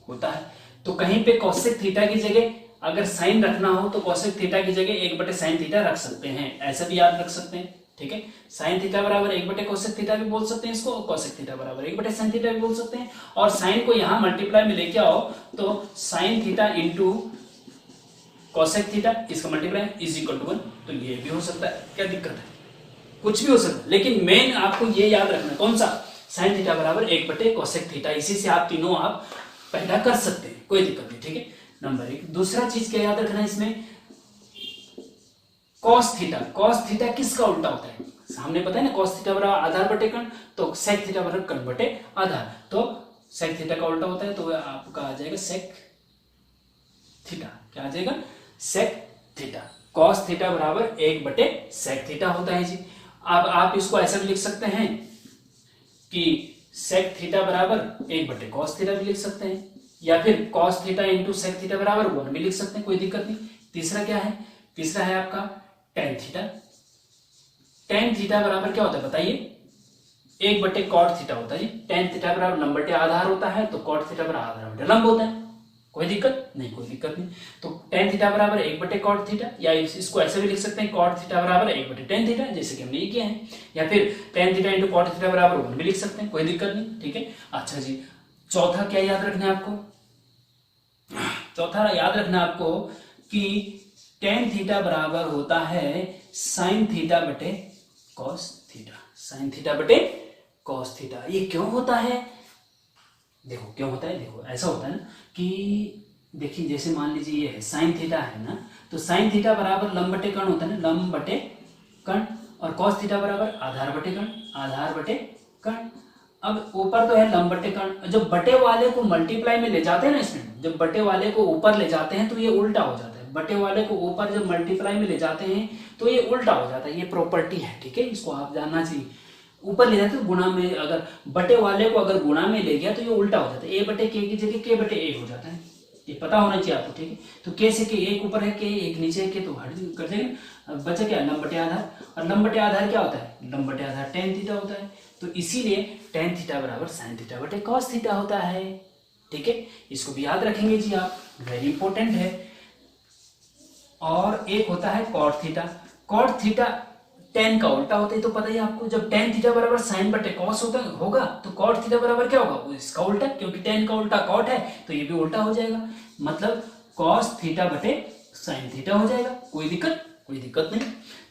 होता है। तो कहीं पे कोसेक थीटा की जगह अगर साइन रखना हो तो कोसेक थीटा की जगह 1 बटे साइन थीटा रख सकते हैं, ऐसा भी याद रख सकते हैं। ठीक है, साइन थीटा बराबर 1 बटे कोसेक थीटा भी बोल सकते हैं इसको, कोसेक थीटा बराबर 1 बटे साइन थीटा भी बोल सकते हैं। और साइन को यहां मल्टीप्लाई में लेके आओ तो sign theta into cosec theta, इसका मल्टीप्लाई इज इक्वल टू 1। तो ये भी हो सकता है, क्या दिक्कत है, कुछ भी हो सकता है। लेकिन मेन आपको ये याद रखना, कौन सा, साइन थीटा बराबर 1 बटे कोसेक थीटा। इसी से आप तीनों आप पैदा कर सकते हैं, कोई दिक्कत नहीं। ठीक है, नंबर 1। दूसरा चीज क्या याद रखना है इसमें, कॉस थीटा किसका उल्टा होता है, हमने पता है ना, कॉस थीटा बराबर आधार बटे कर्ण, तो सेक थीटा बराबर कर्ण बटे आधार। तो सेक थीटा का उल्टा होता है, तो आपका आ जाएगा सेक थीटा। क्या आ जाएगा, सेक थीटा। कॉस थीटा बराबर 1 बटे सेक थीटा होता है जी। अब आप इसको ऐसा भी लिख सकते हैं कि सेक थीटा बराबर 1 बटे कॉस थीटा भी लिख सकते हैं, या फिर cos theta into sec theta बराबर 1 भी लिख सकते हैं, कोई दिक्कत नहीं। तीसरा क्या है, तीसरा है आपका टेन थीटा। टेन थीटा बराबर क्या होता है बताइए, 1 बटे कॉट थीटा होता है जी। टेन थीटा बराबर लंब बटे आधार होता है, तो कॉट थीटा बराबर आधार बटे लंब होता है, कोई दिक्कत नहीं, कोई दिक्कत नहीं। तो टेन थीटा बराबर 1 बटे कॉट थीटा, या इसको ऐसे भी लिख सकते हैं, कॉट थीटा बराबर 1 बटे टेन थीटा, जैसे कि हमने ये किया है, या फिर tan theta into cot theta बराबर 1 भी लिख सकते हैं, कोई दिक्कत नहीं। ठीक है, अच्छा जी। चौथा क्या याद रखना है आपको, चौथा याद रखना आपको कि टेन थीटा बराबर होता है साइन थीटा बटे कॉस थीटा, साइन थीटा बटे कॉस थीटा। ये क्यों होता है, देखो क्यों होता है, देखो ऐसा होता है ना कि देखिए, जैसे मान लीजिए ये है साइन थीटा है ना, तो साइन थीटा बराबर लंब बटे कर्ण होता है ना, लंब बटे कर्ण, और कॉस थीटा बराबर आधार बटे कर्ण, आधार बटे कर्ण। अब ऊपर तो है लंब बटे कर्ण, जब बटे वाले को मल्टीप्लाई में ले जाते हैं ना इसमें, जब बटे वाले को ऊपर ले जाते हैं तो ये उल्टा हो जाता है। बटे वाले को ऊपर जब मल्टीप्लाई में ले जाते हैं तो ये उल्टा हो जाता है, ये प्रॉपर्टी है। ठीक है, इसको आप जानना चाहिए। ऊपर ले जाते हैं गुणा में, अगर बटे वाले को अगर गुणा में ले गया तो ये उल्टा हो जाता है, ए बटे के की जगह के बटे ए हो जाता है, ये पता होना चाहिए आपको। ठीक है, तो के से के, एक ऊपर है के, एक नीचे है के, तो हट कर जाएगा। बचा क्या, लंब बटे आधार, और लंब बटे आधार क्या होता है, लंब बटे आधार टेन थीटा होता है। तो इसीलिए टेन थीटा बराबर साइन थीटा बटे कॉस थीटा होता है। ठीक है, इसको भी याद रखेंगे जी आप, वेरी इंपॉर्टेंट है। और एक होता है cot theta. Cot theta tan का उल्टा होता है तो पता ही आपको, जब टेन थीटा बराबर साइन बटे कॉस होगा तो कॉट थीटा बराबर क्या होगा, इसका उल्टा, क्योंकि टेन का उल्टा कॉट है तो ये भी उल्टा हो जाएगा, मतलब कॉस थीटा बटे साइन थीटा हो जाएगा। कोई दिक्कत नहीं।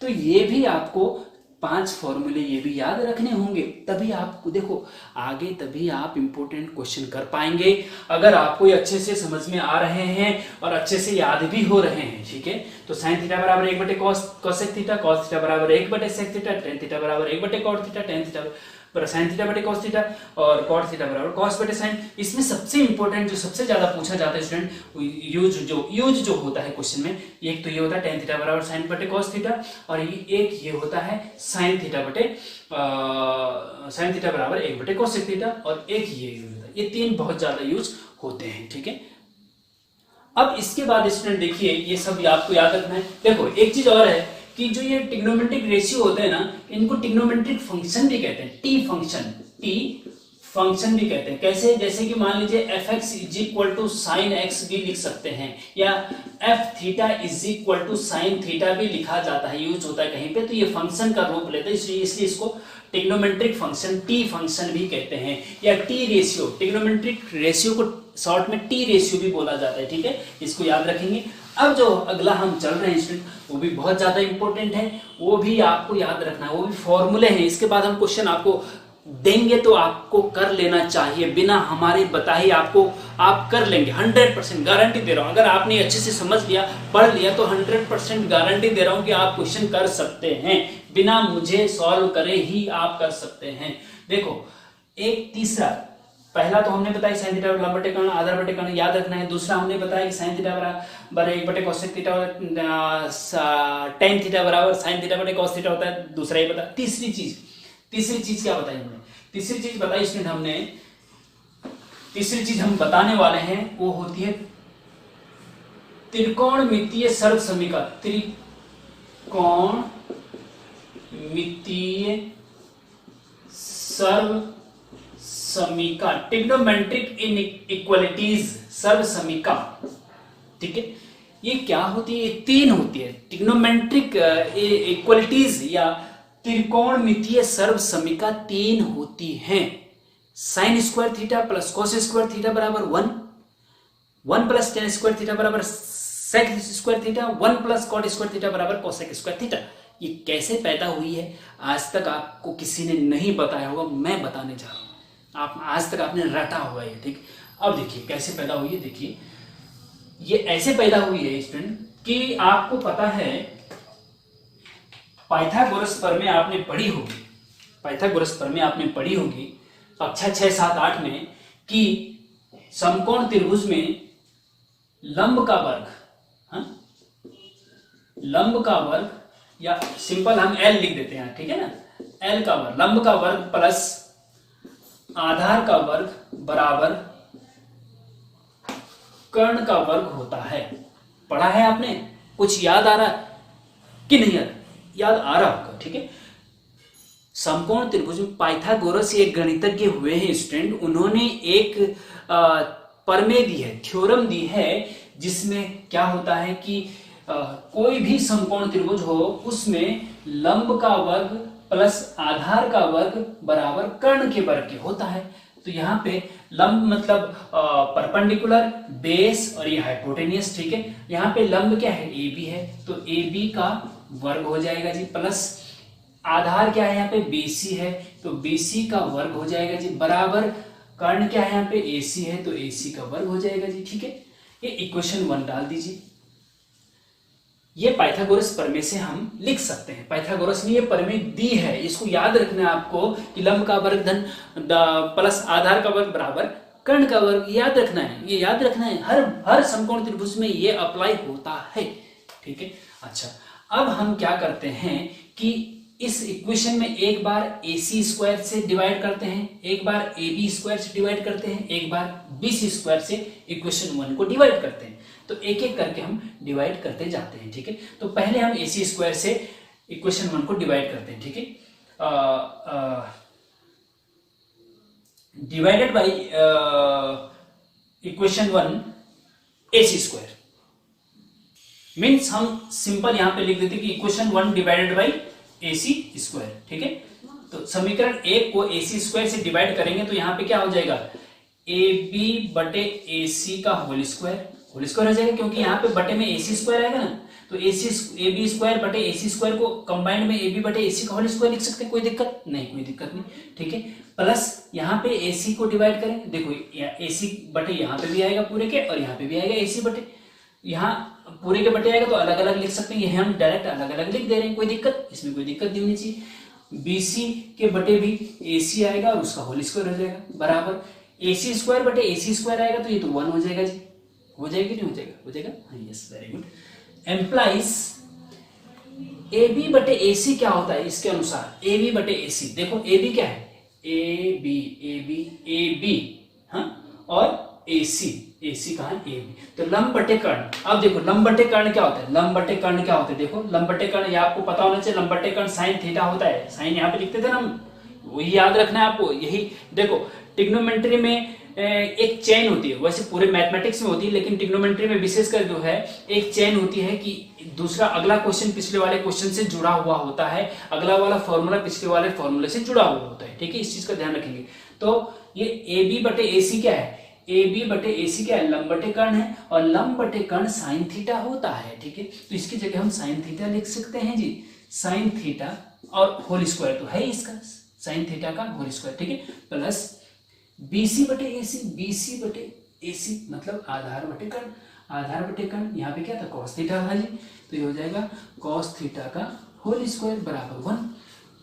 तो ये भी आपको 5 फॉर्मूले ये भी याद रखने होंगे, तभी आपको देखो आगे तभी आप इंपॉर्टेंट क्वेश्चन कर पाएंगे, अगर आपको ये अच्छे से समझ में आ रहे हैं और अच्छे से याद भी हो रहे हैं। ठीक है, तो साइन थीटा बराबर 1 बटे कोसेक थीटा, कॉस थीटा बराबर 1 बटे सेक थीटा, टेन थीटा बराबर 1 बटे कॉट थीटा, टेन थीटा बराबर साइन थीटा बटे कॉस थीटा और कॉट थीटा बराबर कॉस बटे साइन। इसमें सबसे इंपॉर्टेंट जो सबसे ज्यादा पूछा जाता है स्टूडेंट, यूज जो होता है क्वेश्चन में, एक तो ये होता है टेन थीटा बराबर साइन बटे कॉस थीटा, और एक ये होता है साइन थीटा बराबर 1 बटे कोसेक थीटा, और एक ये होता है। ये तीन बहुत ज्यादा यूज होते हैं। ठीक है, अब इसके बाद स्टूडेंट देखिए ये सब आपको याद रखना है। देखो एक चीज और है कि जो ये ट्रिग्नोमेट्रिक रेशियो होते हैं ना, इनको ट्रिग्नोमेट्रिक फंक्शन भी कहते हैं, टी फंक्शन भी कहते हैं। कैसे, जैसे कि मान लीजिए F X is equal to sine X भी लिख सकते हैं, या F theta is equal to sine theta भी लिखा जाता है, यूज होता है कहीं पे, तो ये फंक्शन का रूप लेते हैं, इसलिए इसको ट्रिग्नोमेट्रिक फंक्शन टी फंक्शन भी कहते हैं, या टी रेशियो, ट्रिग्नोमेट्रिक रेशियो को शॉर्ट में टी रेशियो भी बोला जाता है। ठीक है, इसको याद रखेंगे। अब जो अगला हम चल रहे हैं स्टूडेंट, वो भी बहुत ज्यादा इंपॉर्टेंट है, वो भी आपको याद रखना है, वो भी फॉर्मूले हैं। इसके बाद हम क्वेश्चन आपको देंगे तो आपको कर लेना चाहिए, बिना हमारे बताए आपको आप कर लेंगे, 100% गारंटी दे रहा हूं। अगर आपने अच्छे से समझ लिया, पढ़ लिया, तो 100% गारंटी दे रहा हूं कि आप क्वेश्चन कर सकते हैं, बिना मुझे सॉल्व करे ही आप कर सकते हैं। देखो एक तीसरा, पहला तो हमने बताया साइन थीटा लंब बटे कर्ण आधार बटे कर्ण याद रखना है। दूसरा हमने बताया कि साइन थीटा बराबर 1 बटे कोसेक थीटा और टेन थीटा बराबर साइन थीटा बटे कॉस थीटा होता है, दूसरा ही बता। तीसरी चीज क्या बताई हमने? तीसरी चीज बताई स्टूडेंट हमने, तीसरी चीज हम बताने वाले हैं वो होती है त्रिकोणमितीय सर्वसमीका। त्रिकोणमितीय सर्वसमीका, ट्रिग्नोमेट्रिक इनइक्वालिटीज सर्वसमीका। ठीक है, ये क्या होती है? तीन होती है ट्रिग्नोमेट्रिक इक्वालिटीज या त्रिकोणमितीय सर्वसमीका, तीन होती हैं। Sine square theta plus cos square theta बराबर 1 प्लस टेन स्क्वायर थीटा बराबर sec square theta, 1 plus cot square theta बराबर कोसेक स्क्वायर थीटा। ये कैसे पैदा हुई है आज तक आपको किसी ने नहीं बताया होगा, मैं बताने जा रहा हूं। आप आज तक आपने रटा हुआ है। ठीक, अब देखिए कैसे पैदा हुई है। देखिए ये ऐसे पैदा हुई है स्टूडेंट कि आपको पता है पाइथागोरस प्रमेय आपने पढ़ी होगी, पाइथागोरस प्रमेय आपने पढ़ी होगी कक्षा 6, 7, 8 में, कि समकोण त्रिभुज में लंब का वर्ग, लंब का वर्ग, या सिंपल हम एल लिख देते हैं, ठीक है ना, एल का वर्ग, लंब का वर्ग प्लस आधार का वर्ग बराबर कर्ण का वर्ग होता है। पढ़ा है आपने? कुछ याद आ रहा कि नहीं याद आ रहा होगा। ठीक है, समकोण त्रिभुज में पाइथागोरस एक गणितज्ञ हुए हैं स्टूडेंट, उन्होंने एक प्रमेय दी है, थ्योरम दी है, जिसमें क्या होता है कि कोई भी समकोण त्रिभुज हो उसमें लंब का वर्ग प्लस आधार का वर्ग बराबर कर्ण के वर्ग के होता है। तो यहाँ पे लंब मतलब परपेंडिकुलर, बेस और ये हाइपोटेनियस। ठीक है, यहाँ पे लंब क्या है? ए बी है, तो ए बी का वर्ग हो जाएगा जी, प्लस आधार क्या है यहाँ पे? BC है, तो BC का वर्ग हो जाएगा जी, बराबर कर्ण क्या है यहाँ पे? AC है, तो AC का वर्ग हो जाएगा जी। ठीक है, ये इक्वेशन 1 डाल दीजिए। ये पाइथागोरस प्रमेय से हम लिख सकते हैं, पाइथागोरस ने ये प्रमेय दी है, इसको याद रखना है आपको कि लंब का वर्ग धन प्लस आधार का वर्ग बराबर कर्ण का वर्ग, याद रखना है, ये याद रखना है, हर समकोण त्रिभुज में ये अप्लाई होता है। ठीक है, अच्छा अब हम क्या करते हैं कि इस इक्वेशन में एक बार AC स्क्वायर से डिवाइड करते हैं, एक बार AB स्क्वायर से डिवाइड करते हैं, एक बार BC स्क्वायर से इक्वेशन 1 को डिवाइड करते हैं। तो एक एक करके हम डिवाइड करते जाते हैं। ठीक है, तो पहले हम AC स्क्वायर से इक्वेशन 1 को डिवाइड करते हैं। ठीक है, divided by equation 1 AC square means हम सिंपल यहां पे लिख देते कि equation 1 divided by AC square, ठीक है। तो समीकरण 1 को AC स्क्वायर से डिवाइड करेंगे तो यहाँ पे क्या हो जाएगा, AB बटे AC का होल स्क्वायर हो जाएगा, क्योंकि यहाँ पे बटे में AC स्क्वायर आएगा ना, तो AB स्क्वायर बटे AC स्क्वायर को कंबाइंड में AB बटे AC का होल स्क्वायर लिख सकते हैं, कोई दिक्कत नहीं, कोई दिक्कत नहीं, ठीक है। प्लस यहाँ पे AC को डिवाइड करें, देखो AC बटे यहाँ पे भी आएगा पूरे के, और यहाँ पे भी आएगा AC बटे, यहाँ पूरे के बटे आएगा तो अलग अलग लिख सकते हैं, ये हम डायरेक्ट अलग अलग लिख दे रहे हैं, कोई दिक्कत, इसमें कोई दिक्कत नहीं होनी चाहिए। BC के बटे भी AC आएगा और उसका होल स्क्वायर हो जाएगा, बराबर AC स्क्वायर बटे AC स्क्वायर आएगा तो ये तो 1 हो जाएगा जी, हो जाएगी नहीं हो जाएगा, हो जाएगा, yes very good. Implies AB बटे AC क्या होता है इसके अनुसार, AB बटे AC, देखो AB क्या है, AB हाँ, और AC कहा है AB, तो लंब बटे कर्ण। अब देखो लंब बटे कर्ण क्या होता है, लंब बटे कर्ण क्या होता है, देखो लंब बटे कर्ण ये आपको पता होना चाहिए, लंब बटे कर्ण साइन थीटा होता है, साइन यहाँ पे लिखते थे ना हम, वही याद रखना है आपको, यही देखो ट्रिग्नोमेट्री में एक चेन होती है, वैसे पूरे मैथमेटिक्स में होती है, लेकिन ट्रिग्नोमेट्री में विशेषकर जो है एक चेन होती है कि दूसरा अगला क्वेश्चन पिछले वाले क्वेश्चन से जुड़ा हुआ होता है, अगला वाला फॉर्मूला पिछले वाले फॉर्मूले से जुड़ा हुआ होता है, ठीक है, इस चीज का ध्यान रखेंगे। तो ये AB बटे AC क्या है, AB बटे AC क्या है, लंब बटे कर्ण है, और लंब बटे कर्ण साइन थीटा होता है, ठीक है, तो इसकी जगह हम साइन थीटा लिख सकते हैं जी, साइन थीटा और होल स्क्वायर तो है इसका, साइन थीटा का होल स्क्वायर, ठीक है, प्लस BC बटे AC मतलब आधार बटे कर्ण, आधार बटे कर्ण यहाँ पे क्या था, cos थीटा था जी, तो ये हो जाएगा cos थीटा का होल स्क्वायर बराबर 1।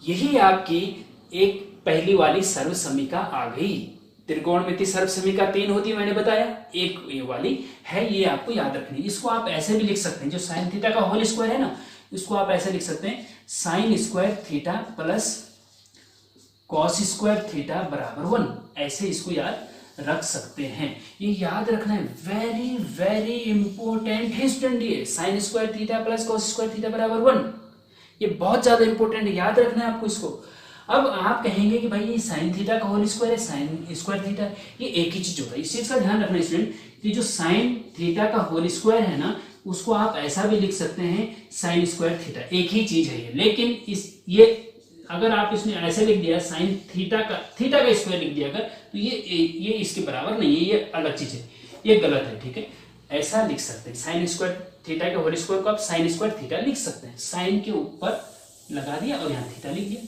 यही आपकी एक पहली वाली सर्व समीका आ गई। त्रिकोणमिति सर्व समीका 3 होती है, मैंने बताया, एक ये वाली है, ये आपको याद रखनी है। इसको आप ऐसे भी लिख सकते हैं, जो साइन थीटा का होल स्क्वायर है ना, इसको आप ऐसे लिख सकते हैं, sine square theta plus cos square theta बराबर 1, ऐसे इसको याद रख सकते हैं। ये याद रखना है, वेरी वेरी इंपॉर्टेंट है स्टूडेंट, ये sign square theta plus cos square theta बराबर 1, ये बहुत ज्यादा इंपॉर्टेंट है, याद रखना है आपको इसको। अब आप कहेंगे कि भाई ये साइन थीटा का होल स्क्वायर है, साइन स्क्वायर थीटा, ये एक ही चीज होता है, इस चीज का ध्यान रखना स्टूडेंट, कि जो साइन थीटा का होल स्क्वायर है ना, उसको आप ऐसा भी लिख सकते हैं साइन स्क्वायर थीटा, एक ही चीज है ये, लेकिन ये अगर आप इसमें ऐसे लिख दिया साइन थीटा का स्क्वायर लिख दिया अगर, तो ये इसके बराबर नहीं है, ये अलग चीज है, ये गलत है, ठीक है, ऐसा लिख सकते हैं, साइन स्क्वायर थीटा के होल स्क्वायर को आप साइन स्क्वायर थीटा लिख सकते हैं, साइन के ऊपर लगा दिया और यहाँ थीटा लिख दिया,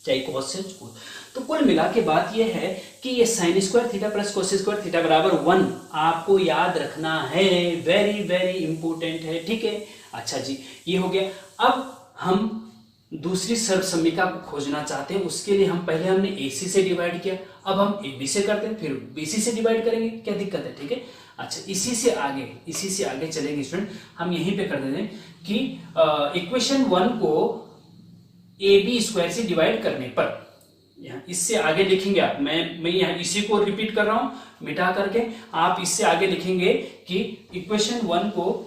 चाहे कॉस से कोस। तो कुल मिला के बात ये है कि ये sign square theta plus cos square theta बराबर 1 आपको याद रखना है, वेरी वेरी इंपॉर्टेंट है, ठीक है। अच्छा जी, ये हो गया। अब हम दूसरी सर्व समीका को खोजना चाहते हैं, उसके लिए पहले हमने AC से डिवाइड किया, अब हम AB से करते हैं, फिर BC से डिवाइड करेंगे, क्या दिक्कत है, ठीक है। अच्छा, इसी से आगे चलेंगे स्टूडेंट, हम यहीं पे कर देते हैं कि इक्वेशन 1 को AB स्क्वायर से डिवाइड करने पर, यहाँ इससे आगे लिखेंगे आप, मैं यहाँ इसी को रिपीट कर रहा हूं मिटा करके, आप इससे आगे लिखेंगे कि इक्वेशन 1 को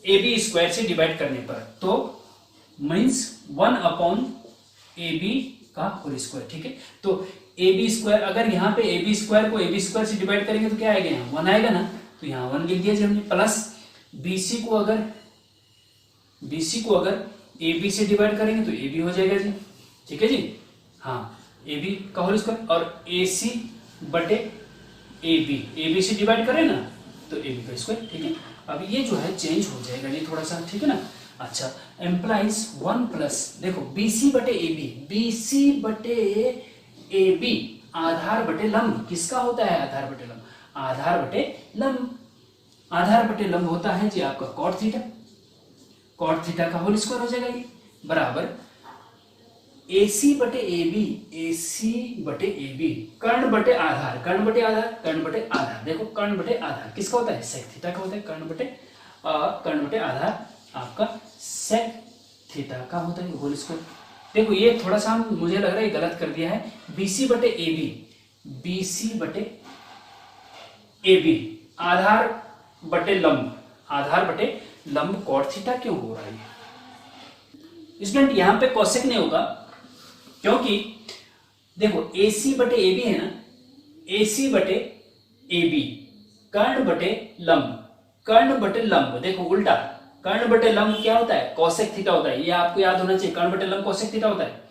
AB स्क्वायर से डिवाइड करने पर, तो मीन्स 1 अपॉन AB का होल स्क्वायर, ठीक है। तो AB स्क्वायर, अगर यहाँ पे AB स्क्वायर को AB स्क्वायर से डिवाइड करेंगे तो क्या आएगा, यहाँ 1 आएगा ना, तो यहाँ 1 लिख दिया जी हमने, प्लस BC को अगर AB से डिवाइड करेंगे तो AB हो जाएगा जी, ठीक है जी, हाँ, AB का होल स्क्वायर, और AC बटे AB से डिवाइड करें ना तो AB का स्क्वायर, ठीक है। अब ये जो है चेंज हो जाएगा ये थोड़ा सा, ठीक है ना। अच्छा, एम्प्लाइज 1 प्लस, देखो BC बटे AB आधार बटे लंब, किसका होता है आधार बटे लंब, आधार बटे लंब होता है जी आपका कॉट थीटा का होल स्क्वायर हो जाएगा ये, बराबर AC बटे AB कर्ण बटे आधार, देखो कर्ण बटे आधार किसका होता है, सेक थीटा का होता है, कर्ण बटे आधार आपका सेक थीटा का होता है होल स्क्वायर। देखो ये थोड़ा सा मुझे लग रहा है गलत कर दिया है, BC बटे AB आधार बटे लंब कॉट थीटा क्यों हो रहा है स्टूडेंट, यहां पे कोसेक नहीं होगा, क्योंकि देखो AC बटे AB है ना, AC बटे AB कर्ण बटे लंब, देखो उल्टा कर्ण बटे लंब क्या होता है, कोसेक थीटा होता है। ये आपको याद होना चाहिए, कर्ण बटे लंब कोसेक थीटा होता है,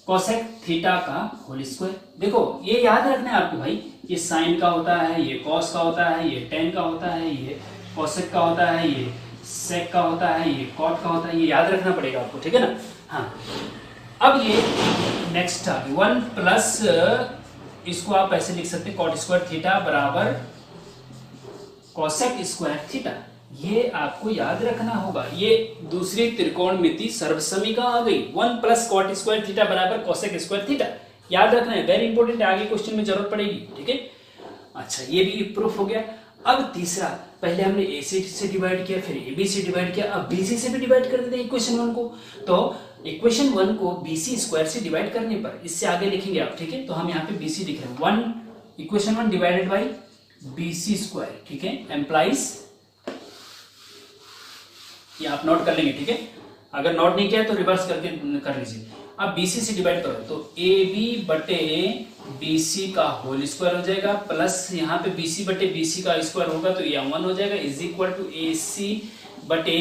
कोसेक थीटा का होल स्क्वायर। देखो ये याद रखना है आपको भाई, ये साइन का होता है, ये कॉस का होता है, ये टेन का होता है, ये कोसेक का होता है, ये सेक का होता है, ये कॉट का होता है, ये याद रखना पड़ेगा आपको, ठीक है ना। हाँ, अब ये नेक्स्ट आ गया 1 प्लस, इसको आप ऐसे लिख सकते हैं कॉट स्क्वायर थीटा बराबर कोसेक स्क्वायर थीटा। ये आपको याद रखना होगा, ये दूसरी त्रिकोणमिति सर्वसमीका आ गई, 1 प्लस कॉट स्क्वायर थीटा बराबर कोसेक स्क्वायर थीटा। याद रखना है, वेरी इंपॉर्टेंट, आगे क्वेश्चन में जरूरत पड़ेगी, ठीक है। अच्छा, ये भी प्रूफ हो गया। अब तीसरा, पहले हमने AC से डिवाइड किया, फिर AB से डिवाइड किया, अब BC से भी डिवाइड कर देते हैं इक्वेशन 1 को। तो इक्वेशन 1 को BC स्क्वायर से डिवाइड करने पर, इससे आगे लिखेंगे आप, ठीक है। तो हम यहाँ पे BC लिख रहे हैं, 1 equation 1 divided by BC square, ठीक है, एम्प्लाइज, ये आप नोट कर लेंगे, ठीक है। अगर नोट नहीं किया तो रिवर्स करके कर लीजिए। अब BC से डिवाइड करो तो AB बटे BC का होल स्क्वायर हो जाएगा, प्लस यहाँ पे BC बटे BC का स्क्वायर होगा तो ये 1 हो जाएगा, इज इक्वल टू AC बटे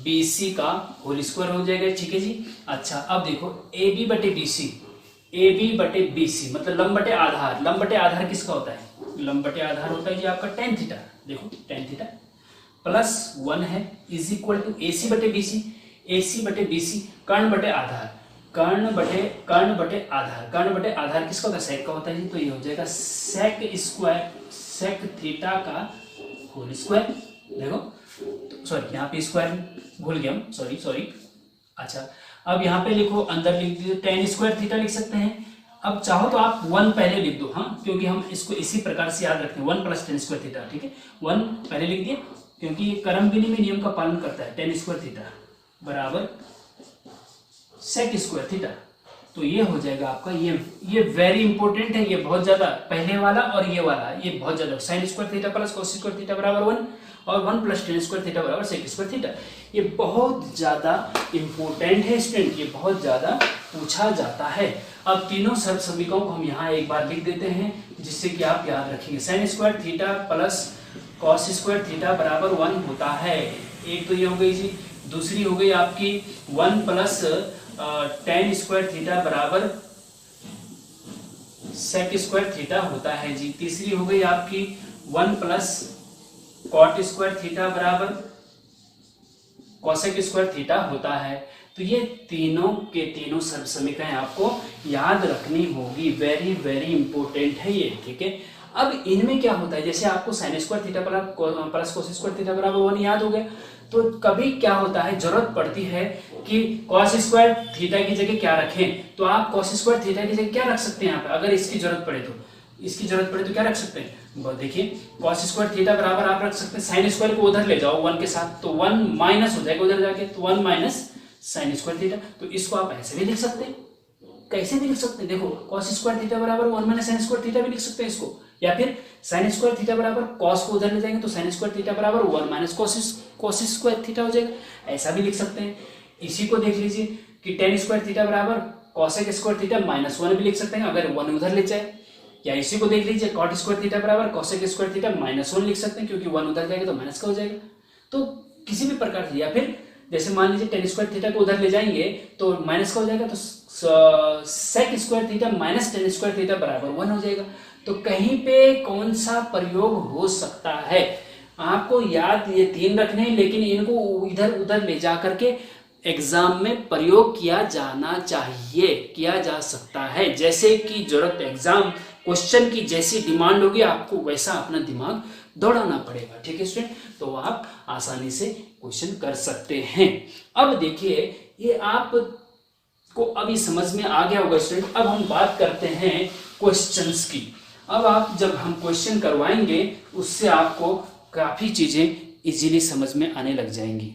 BC का होल स्क्वायर हो जाएगा, ठीक है जी। अच्छा, अब देखो AB बटे BC, AB बटे BC मतलब लंब बटे आधार। लंब बटे आधार किसका होता है, लंब बटे आधार होता है जी आपका tan थीटा। देखो tan थीटा प्लस 1 है, इज इक्वल टू AC बटे BC, AC बटे BC कर्ण बटे आधार, कर्ण बटे आधार, कर्ण बटे आधार किसका होता है, सेक का होता है जी। तो ये हो जाएगा सेक स्क्वायर, सेक थीटा का होल स्क्वायर। देखो तो सॉरी, यहाँ पे स्क्वायर भूल गया हम, सॉरी। अच्छा, अब यहाँ पे लिखो, अंदर लिख दीजिए tan स्क्वायर थीटा लिख सकते हैं। अब चाहो तो आप 1 पहले लिख दो, हाँ, क्योंकि हम इसको इसी प्रकार से याद रखते हैं, 1 प्लस tan स्क्वायर थीटा, ठीक है। 1 पहले लिख दिए, क्योंकि ये क्रमबिनी में नियम का पालन करता है। tan स्क्वायर थीटा बराबर सेक स्क्वायर थीटा, तो ये हो जाएगा आपका, ये वेरी इंपॉर्टेंट है, ये बहुत ज्यादा, पहले वाला और ये वाला, ये बहुत ज्यादा, sign square theta plus cos square theta बराबर 1 और 1 प्लस tan स्क्वायर थीटा बराबर सेक स्क्वायर थीटा। ये बहुत ज्यादा इंपॉर्टेंट है स्टूडेंट, ये बहुत ज्यादा पूछा जाता है। अब तीनों सर्वसमीकाओं को हम यहाँ एक बार लिख देते हैं, जिससे कि आप याद रखेंगे। Sign square theta plus cos square theta बराबर 1 होता है, एक तो ये हो गई जी। दूसरी हो गई आपकी 1 प्लस tan स्क्वायर थीटा बराबर सेक स्क्वायर थीटा होता है जी। तीसरी हो गई आपकी 1 प्लस कॉट स्क्वायर थीटा बराबर कोसेक स्क्वायर थीटा होता है। तो ये तीनों के तीनों सर्वसमीकाएं आपको याद रखनी होगी, वेरी वेरी इंपॉर्टेंट है ये, ठीक है। अब इनमें क्या होता है, जैसे आपको sign square theta plus cos square theta बराबर 1 याद हो गया, तो कभी क्या होता है, जरूरत पड़ती है कि कॉस स्क्वायर थीटा की जगह क्या रखें, तो आप कॉस स्क्वायर थीटा की जगह क्या रख सकते हैं यहाँ पे, अगर इसकी जरूरत पड़े तो क्या रख सकते हैं। देखिए कॉस स्क्वायर थीटा बराबर आप रख सकते हैं, साइन स्क्वायर को उधर ले जाओ 1 के साथ, तो 1 माइनस हो जाएगा उधर जाके, तो 1 माइनस साइन स्क्वायर थीटा। तो इसको आप ऐसे भी लिख सकते हैं, कैसे भी लिख सकते हैं, देखो कॉस स्क्वायर थीटा बराबर 1 माइनस साइन स्क्वायर थीटा भी लिख सकते हैं इसको, या फिर साइन स्क्वायर थीटा बराबर कॉस को उधर ले जाएंगे तो साइन स्क्वायर थीटा बराबर 1 माइनस कॉस स्क्वायर थीटा हो जाएगा, ऐसा भी लिख सकते हैं। इसी को देख लीजिए कि tan स्क्वायर थीटा बराबर कॉसेक स्क्वायर थीटा माइनस 1 भी लिख सकते हैं अगर 1 उधर ले जाए, या इसी को देख लीजिए कॉट स्क्वायर थीटा बराबर कॉसेक स्क्वायर थीटा माइनस 1 लिख सकते हैं, क्योंकि 1 उधर जाएगा तो माइनस का हो जाएगा। तो किसी भी प्रकार से, या फिर जैसे मान लीजिए tan स्क्वायर थीटा को उधर ले जाएंगे तो माइनस का हो जाएगा, तो sec square theta minus tan square theta बराबर 1 हो जाएगा। तो कहीं पे कौन सा प्रयोग हो सकता है, आपको याद ये 3 रखने हैं, लेकिन इनको इधर उधर ले जा करके एग्जाम में प्रयोग किया जाना चाहिए, किया जा सकता है। जैसे कि जरूरत एग्जाम क्वेश्चन की जैसी डिमांड होगी, आपको वैसा अपना दिमाग दौड़ाना पड़ेगा, ठीक है स्टूडेंट। तो आप आसानी से क्वेश्चन कर सकते हैं। अब देखिए ये आप को अभी समझ में आ गया होगा स्टूडेंट। अब हम बात करते हैं क्वेश्चंस की। अब आप जब हम क्वेश्चन करवाएंगे उससे आपको काफी चीजें इजीली समझ में आने लग जाएंगी।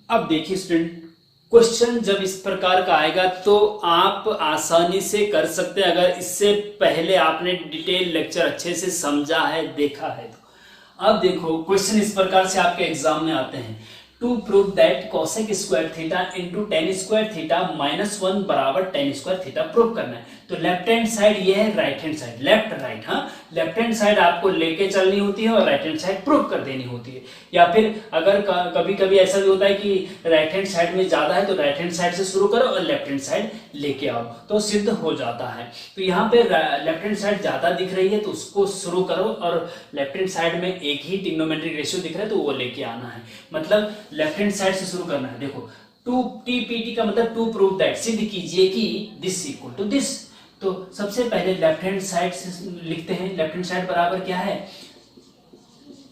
अब देखिए स्टूडेंट, क्वेश्चन जब इस प्रकार का आएगा तो आप आसानी से कर सकते हैं, अगर इससे पहले आपने डिटेल लेक्चर अच्छे से समझा है, देखा है तो। अब देखो क्वेश्चन इस प्रकार से आपके एग्जाम में आते हैं, to prove that cosec square theta into tan square theta minus 1 बराबर tan स्क्वायर थीटा प्रूव करना है। तो लेफ्ट हैंड साइड ये है, right hand side, left right, हाँ लेफ्ट हैंड साइड आपको लेके चलनी होती है और राइट हैंड साइड प्रूव कर देनी होती है। या फिर अगर कभी कभी ऐसा भी होता है कि राइट हैंड साइड में ज्यादा है तो राइट हैंड साइड से शुरू करो और लेफ्ट हैंड साइड लेके आओ तो सिद्ध हो जाता है। तो यहाँ पे लेफ्ट हैंड साइड ज्यादा दिख रही है तो उसको शुरू करो और लेफ्ट हैंड साइड में एक ही ट्रिग्नोमेट्रिक रेशियो दिख रहा है तो वो लेके आना है, मतलब लेफ्ट हैंड साइड से शुरू करना है। देखो 2TPT का मतलब टू प्रूव दैट, सिद्ध कीजिए कि दिस इक्वल टू दिस। तो सबसे पहले लेफ्ट हैंड साइड से लिखते हैं, लेफ्ट हैंड साइड बराबर क्या है,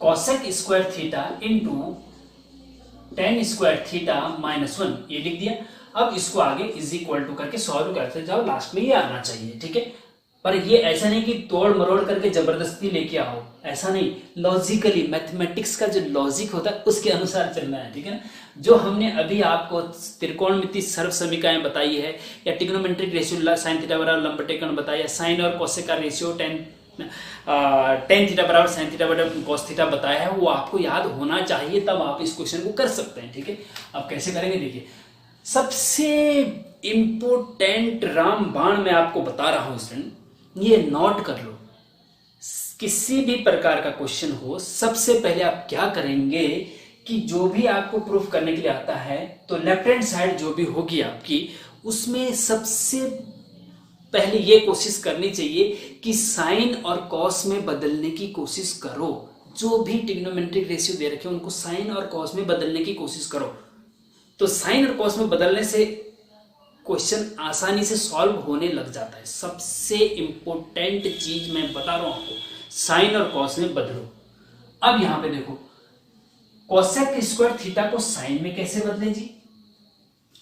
cosec square theta into ten square theta minus 1, ये लिख दिया। अब इसको आगे इज इक्वल टू करके सॉल्व करते जाओ, लास्ट में ये आना चाहिए, ठीक है। पर ये ऐसा नहीं कि तोड़ मरोड़ करके जबरदस्ती लेके आओ, ऐसा नहीं, लॉजिकली मैथमेटिक्स का जो लॉजिक होता है उसके अनुसार चलना है, ठीक है ना। जो हमने अभी आपको त्रिकोणमिति सर्व समीकरण बताई है या ट्रिग्नोमेट्रिक रेशियो साइन थीटा बराबर लंबटेकण बताया, साइन और कोसेक का रेशियो टेन थीटा बराबर साइन थीटा बराबर कॉस थीटा बताया है, वो आपको याद होना चाहिए, तब आप इस क्वेश्चन को कर सकते हैं, ठीक है। अब कैसे करेंगे देखिए, सबसे इंपोर्टेंट रामबाण मैं आपको बता रहा हूं स्टूडेंट, ये नोट कर लो। किसी भी प्रकार का क्वेश्चन हो सबसे पहले आप क्या करेंगे कि जो भी आपको प्रूफ करने के लिए आता है तो लेफ्ट हैंड साइड जो भी होगी आपकी उसमें सबसे पहले ये कोशिश करनी चाहिए कि साइन और कॉस में बदलने की कोशिश करो। जो भी ट्रिग्नोमेट्रिक रेशियो दे रखे उनको साइन और कॉस में बदलने की कोशिश करो। तो साइन और कॉस में बदलने से क्वेश्चन आसानी से सॉल्व होने लग जाता है। सबसे इंपॉर्टेंट चीज मैं बता रहा हूं आपको, साइन और कॉस में बदलो। अब यहां पे देखो, कोसेक स्क्वायर थीटा को साइन में कैसे बदलें जी,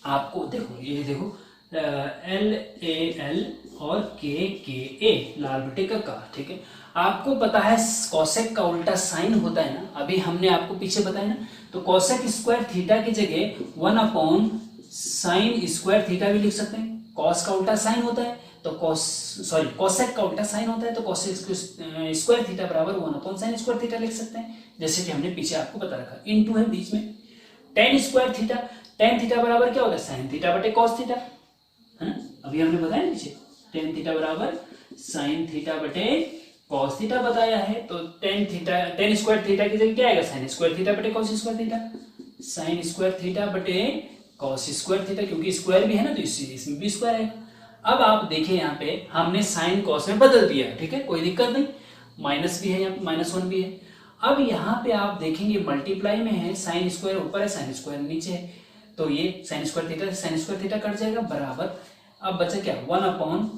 आपको देखो, ये देखो LAL और KKA लाल बटे का, ठीक है। आपको पता है कोसेक का उल्टा साइन होता है ना, अभी हमने आपको पीछे बताया ना। तो कोसेक स्क्वायर थीटा की जगह 1 साइन स्क्वायर थीटा भी लिख सकते हैं। कॉस का उल्टा साइन होता है तो कोसेक का उल्टा साइन होता है तो कोसेक स्क्वायर थीटा बराबर 1 साइन स्क्वायर थीटा लिख सकते हैं, जैसे कि हमने पीछे आपको बता रखा। इनटू है बीच में ten square theta, tan theta बराबर क्या होगा, साइन थीटा बटे कॉस थीटा, है ना। अभी हमने बताया नीचे टेन थीटा बराबर साइन थीटा बटे कॉस थीटा बताया है। तो टेन स्क्वायर थीटा की जगह क्या आएगा, साइन स्क्वायर थीटा बटे cos square theta, sign square theta बटे कॉस स्क्वायर थीटा, क्योंकि स्क्वायर भी है ना तो इसमें भी स्क्वायर आएगा। अब आप देखें यहाँ पे हमने साइन कॉस में बदल दिया है, ठीक है, कोई दिक्कत नहीं, माइनस भी है यहाँ -1 भी है। अब यहाँ पे आप देखेंगे मल्टीप्लाई में है, साइन स्क्वायर ऊपर है साइन स्क्वायर नीचे है, तो ये साइन स्क्वायर थीटा कट जाएगा बराबर। अब बचा क्या, 1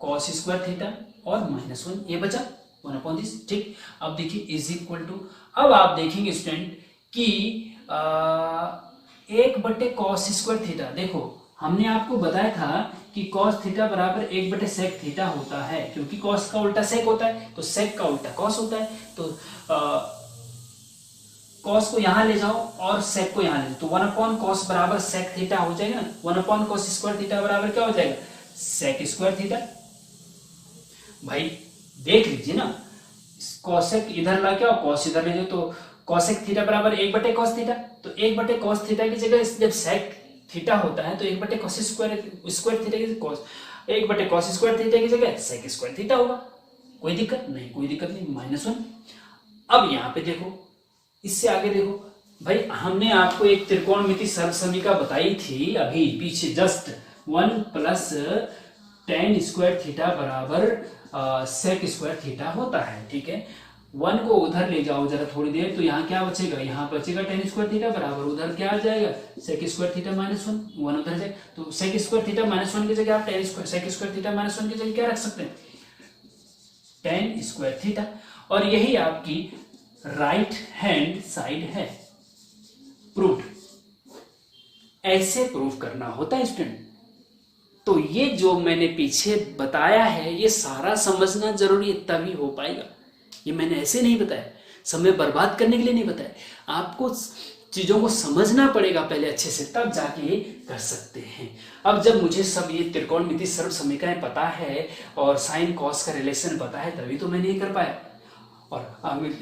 कॉस स्क्वायर थीटा और -1 ये बचा 1/दिस, ठीक। अब देखिए इज इक्वल टू, अब आप देखेंगे स्टूडेंट कि 1 कॉस स्क्वायर थीटा, देखो हमने आपको बताया था कि कॉस थीटा बराबर 1 सेक थीटा होता है, क्योंकि कॉस का उल्टा सेक होता है तो सेक का उल्टा कॉस होता है। तो कॉस को यहां ले जाओ और सेक को यहां ले जाओ तो 1 कॉस बराबर सेक थीटा हो जाएगा ना। 1 कॉस स्क्वायर थीटा बराबर क्या हो जाएगा, सेक स्क्वायर थीटा। भाई देख लीजिए ना, कॉसेक इधर ला के और कॉस इधर ले जाओ तो कॉसेक थीटा बराबर 1 कॉस थीटा, तो 1 कॉस थीटा की जगह जब सेक थीटा होता है तो 1 कॉस स्क्वायर थीटा की कॉस 1 कॉस स्क्वायर थीटा की जगह सेक स्क्वायर थीटा होगा। कोई दिक्कत नहीं, कोई दिक्कत नहीं, -1। अब यहाँ पे देखो, इससे आगे देखो भाई, हमने आपको एक त्रिकोणमिति सर्वसमीका बताई थी अभी पीछे जस्ट, 1 + tan स्क्वायर थीटा बराबर सेक स्क्वायर थीटा होता है, ठीक है। 1 को उधर ले जाओ जरा थोड़ी देर, तो यहाँ क्या बचेगा, यहाँ बचेगा tan स्क्वायर थीटा बराबर, उधर क्या आ जाएगा, सेक स्क्वायर थीटा -1, 1 उधर जाए तो सेक स्क्वायर थीटा -1 की जगह आप tan square sec square theta -1 की जगह क्या रख सकते हैं, tan स्क्वायर थीटा। और यही आपकी राइट हैंड साइड है, प्रूफ। ऐसे प्रूफ करना होता है स्टूडेंट। तो ये जो मैंने पीछे बताया है ये सारा समझना जरूरी है, तभी हो पाएगा। ये मैंने ऐसे नहीं बताया, समय बर्बाद करने के लिए नहीं बताया, आपको चीजों को समझना पड़ेगा पहले अच्छे से, तब जाके ये कर सकते हैं। अब जब मुझे सब ये त्रिकोणमिति सर्व समीकरण पता है और साइन कॉस का रिलेशन पता है, तभी तो मैंने ये कर पाया। और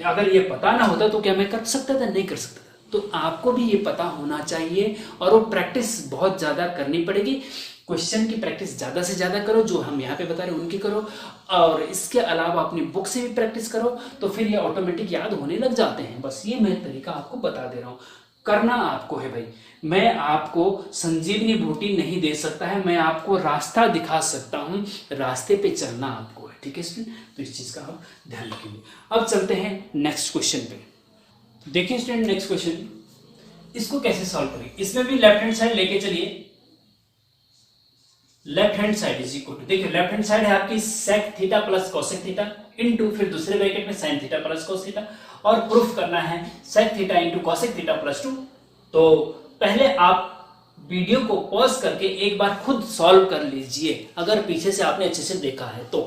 अगर ये पता ना होता तो क्या मैं कर सकता था, नहीं कर सकता था। तो आपको भी ये पता होना चाहिए और वो प्रैक्टिस बहुत ज्यादा करनी पड़ेगी, क्वेश्चन की प्रैक्टिस ज्यादा से ज्यादा करो, जो हम यहाँ पे बता रहे हैं उनकी करो, और इसके अलावा अपनी बुक से भी प्रैक्टिस करो, तो फिर ये ऑटोमेटिक याद होने लग जाते हैं। बस ये मैं तरीका आपको बता दे रहा हूँ, करना आपको है भाई। मैं आपको संजीवनी बूटी नहीं दे सकता है, मैं आपको रास्ता दिखा सकता हूँ, रास्ते पे चलना आपको है, ठीक है स्टूडेंट। तो इस चीज का आप ध्यान रखेंगे। अब चलते हैं नेक्स्ट क्वेश्चन पे। देखिए स्टूडेंट, नेक्स्ट क्वेश्चन, इसको कैसे सॉल्व करें। इसमें भी लेफ्ट हैंड साइड लेके चलिए। Left hand side is equal to, देखिए लेफ्ट हैंड साइड है आपकी sec theta plus cosec theta into फिर दूसरे ब्रैकेट में sine theta plus cos theta, और प्रूफ करना है sec theta into cosec theta plus 2। तो पहले आप वीडियो को पॉज करके एक बार खुद सॉल्व कर लीजिए, अगर पीछे से आपने अच्छे से देखा है तो।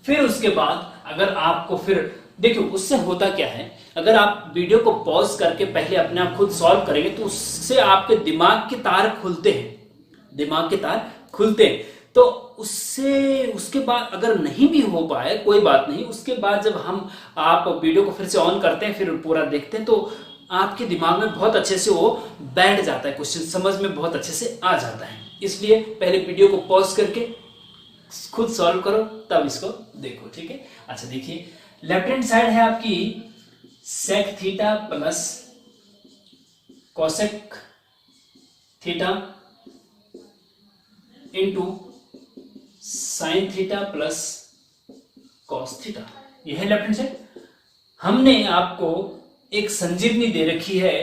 फिर उसके बाद अगर आपको फिर देखो उससे होता क्या है, अगर आप वीडियो को पॉज करके पहले अपने आप खुद सॉल्व करेंगे तो उससे आपके दिमाग के तार खुलते हैं, दिमाग के तार खुलते हैं। तो उससे उसके बाद अगर नहीं भी हो पाए कोई बात नहीं, उसके बाद जब हम आप वीडियो को फिर से ऑन करते हैं, फिर पूरा देखते हैं, तो आपके दिमाग में बहुत अच्छे से वो बैठ जाता है, क्वेश्चन समझ में बहुत अच्छे से आ जाता है। इसलिए पहले वीडियो को पॉज करके खुद सॉल्व करो, तब इसको देखो, ठीक है। अच्छा देखिए, लेफ्ट हैंड साइड है आपकी sec theta plus cosec theta into sine theta plus cos theta, यह है लेफ्ट हैंड साइड। हमने आपको एक संजीवनी दे रखी है,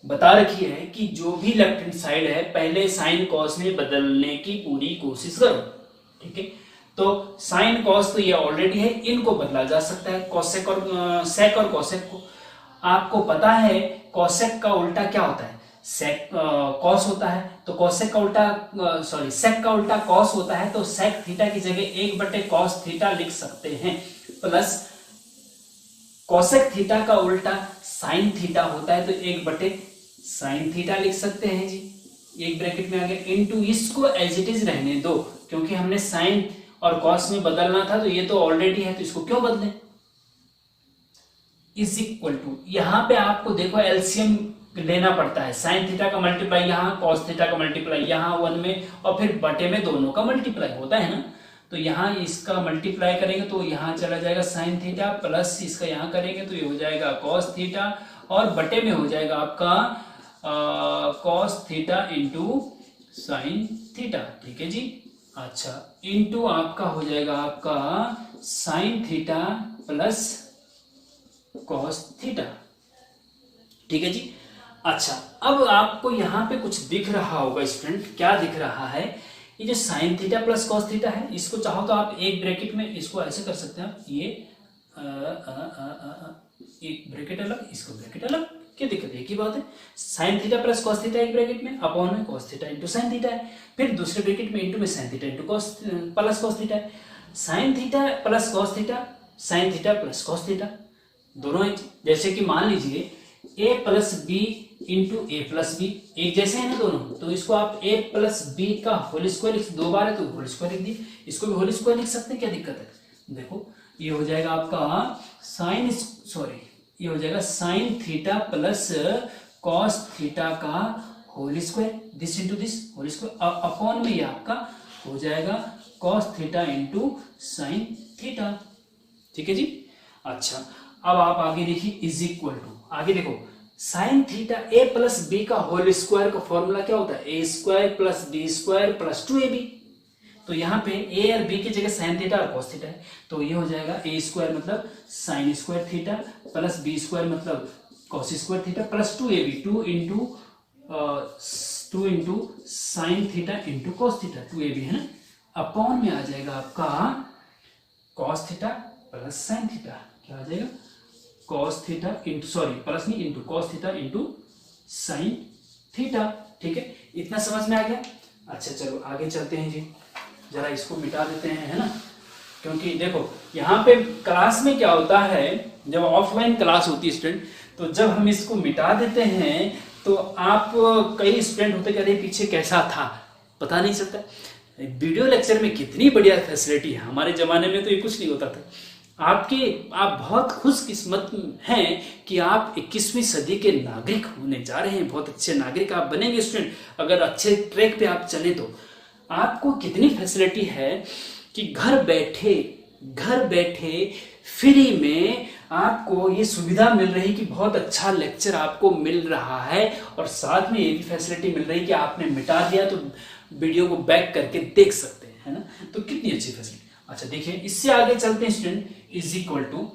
बता रखी है कि जो भी लेफ्ट हैंड साइड है पहले साइन कॉस में बदलने की पूरी कोशिश करो, ठीक है। तो साइन कॉस तो ये ऑलरेडी है, इनको बदला जा सकता है, कॉसेक और सेक और कॉसेक को। आपको पता है कॉसेक का उल्टा क्या होता है, सेक कॉस होता है, तो कॉसेक का उल्टा सॉरी सेक का उल्टा कॉस होता है, तो सेक थीटा की जगह 1/cos थीटा लिख सकते हैं, प्लस कॉसेक थीटा का उल्टा साइन थीटा होता है, तो 1/sin थीटा लिख सकते हैं जी, एक ब्रैकेट में आ गया, इनटू इसको एज इट इज रहने दो, क्योंकि हमने साइन और कॉस में बदलना था, तो ये तो ऑलरेडी है, तो इसको क्यों बदलें, इज इक्वल टू, यहां पे आपको देखो एलसीएम लेना पड़ता है, साइन थीटा का मल्टीप्लाई यहाँ, कॉस थीटा का मल्टीप्लाई यहाँ 1 में, और फिर बटे में दोनों का मल्टीप्लाई होता है ना। तो यहाँ इसका मल्टीप्लाई करेंगे तो यहाँ चला जाएगा साइन थीटा, प्लस इसका यहाँ करेंगे तो ये हो जाएगा कॉस थीटा, और बटे में हो जाएगा आपका cos theta into sine theta, ठीक है जी। अच्छा, इंटू आपका हो जाएगा आपका sign theta plus cos theta, ठीक है जी। अच्छा, अब आपको यहाँ पे कुछ दिख रहा होगा स्टूडेंट, क्या दिख रहा है, ये जो sign theta plus cos theta है, इसको चाहो तो आप एक ब्रैकेट में इसको ऐसे कर सकते हैं आप, ये एक ब्रैकेट अलग, इसको ब्रैकेट अलग, क्या दिक्कत है, एक ही बात है। Sine theta plus cos theta एक ब्रैकेट में, अपॉन में cos theta into sine theta है, फिर दूसरे ब्रैकेट में इंटू में sine theta into cos plus cos theta है। Sine theta plus cos theta, sine theta plus cos theta, दोनों एक, जैसे कि मान लीजिए a plus B into A plus B, एक जैसे है ना दोनों, तो इसको आप a प्लस बी का होल स्क्वायर लिख, 2 बार है तो होल स्क्वायर लिख दिए, इसको भी होल स्क्वायर लिख सकते हैं, क्या दिक्कत है। देखो ये हो जाएगा आपका साइन सॉरी ये हो जाएगा sine theta plus cos theta का whole square, this into this whole square, upon में ये आपका हो जाएगा cos theta into sine theta, ठीक है जी। अच्छा, अब आप आगे देखिए, इज इक्वल टू, आगे देखो sine theta A plus B का होल स्क्वायर का फॉर्मूला क्या होता है, A square plus B square plus 2ab। तो यहाँ पे ए और बी की जगह साइन थीटा और कॉस थीटा है, तो ये हो जाएगा ए स्क्वायर मतलब sine square theta plus B square मतलब cos square theta plus 2ab, 2 into sine theta into cos theta, 2ab है ना, अपॉन में आ जाएगा आपका cos theta plus sine theta, क्या आ जाएगा cos theta into sorry plus नहीं into cos theta into sine theta, ठीक है, इतना समझ में आ गया। अच्छा चलो आगे चलते हैं जी, जरा इसको मिटा देते हैं, है ना, क्योंकि देखो यहाँ पे क्लास में क्या होता है, जब ऑफलाइन क्लास होती है स्टूडेंट, तो जब हम इसको मिटा देते हैं तो आप कई स्टूडेंट होते कहते हैं पीछे कैसा था पता नहीं चलता। वीडियो लेक्चर में कितनी बढ़िया फैसिलिटी है, हमारे जमाने में तो ये कुछ नहीं होता था। आप बहुत खुशकिस्मत हैं कि आप 21वीं सदी के नागरिक होने जा रहे हैं, बहुत अच्छे नागरिक आप बनेंगे स्टूडेंट, अगर अच्छे ट्रैक पे आप चले तो। आपको कितनी फैसिलिटी है कि घर बैठे फ्री में आपको ये सुविधा मिल रही कि बहुत अच्छा लेक्चर आपको मिल रहा है, और साथ में ये भी फैसिलिटी मिल रही कि आपने मिटा दिया तो वीडियो को बैक करके देख सकते हैं, है ना। तो कितनी अच्छी फैसिलिटी। अच्छा देखिए, इससे आगे चलते हैं स्टूडेंट, इज इक्वल टू,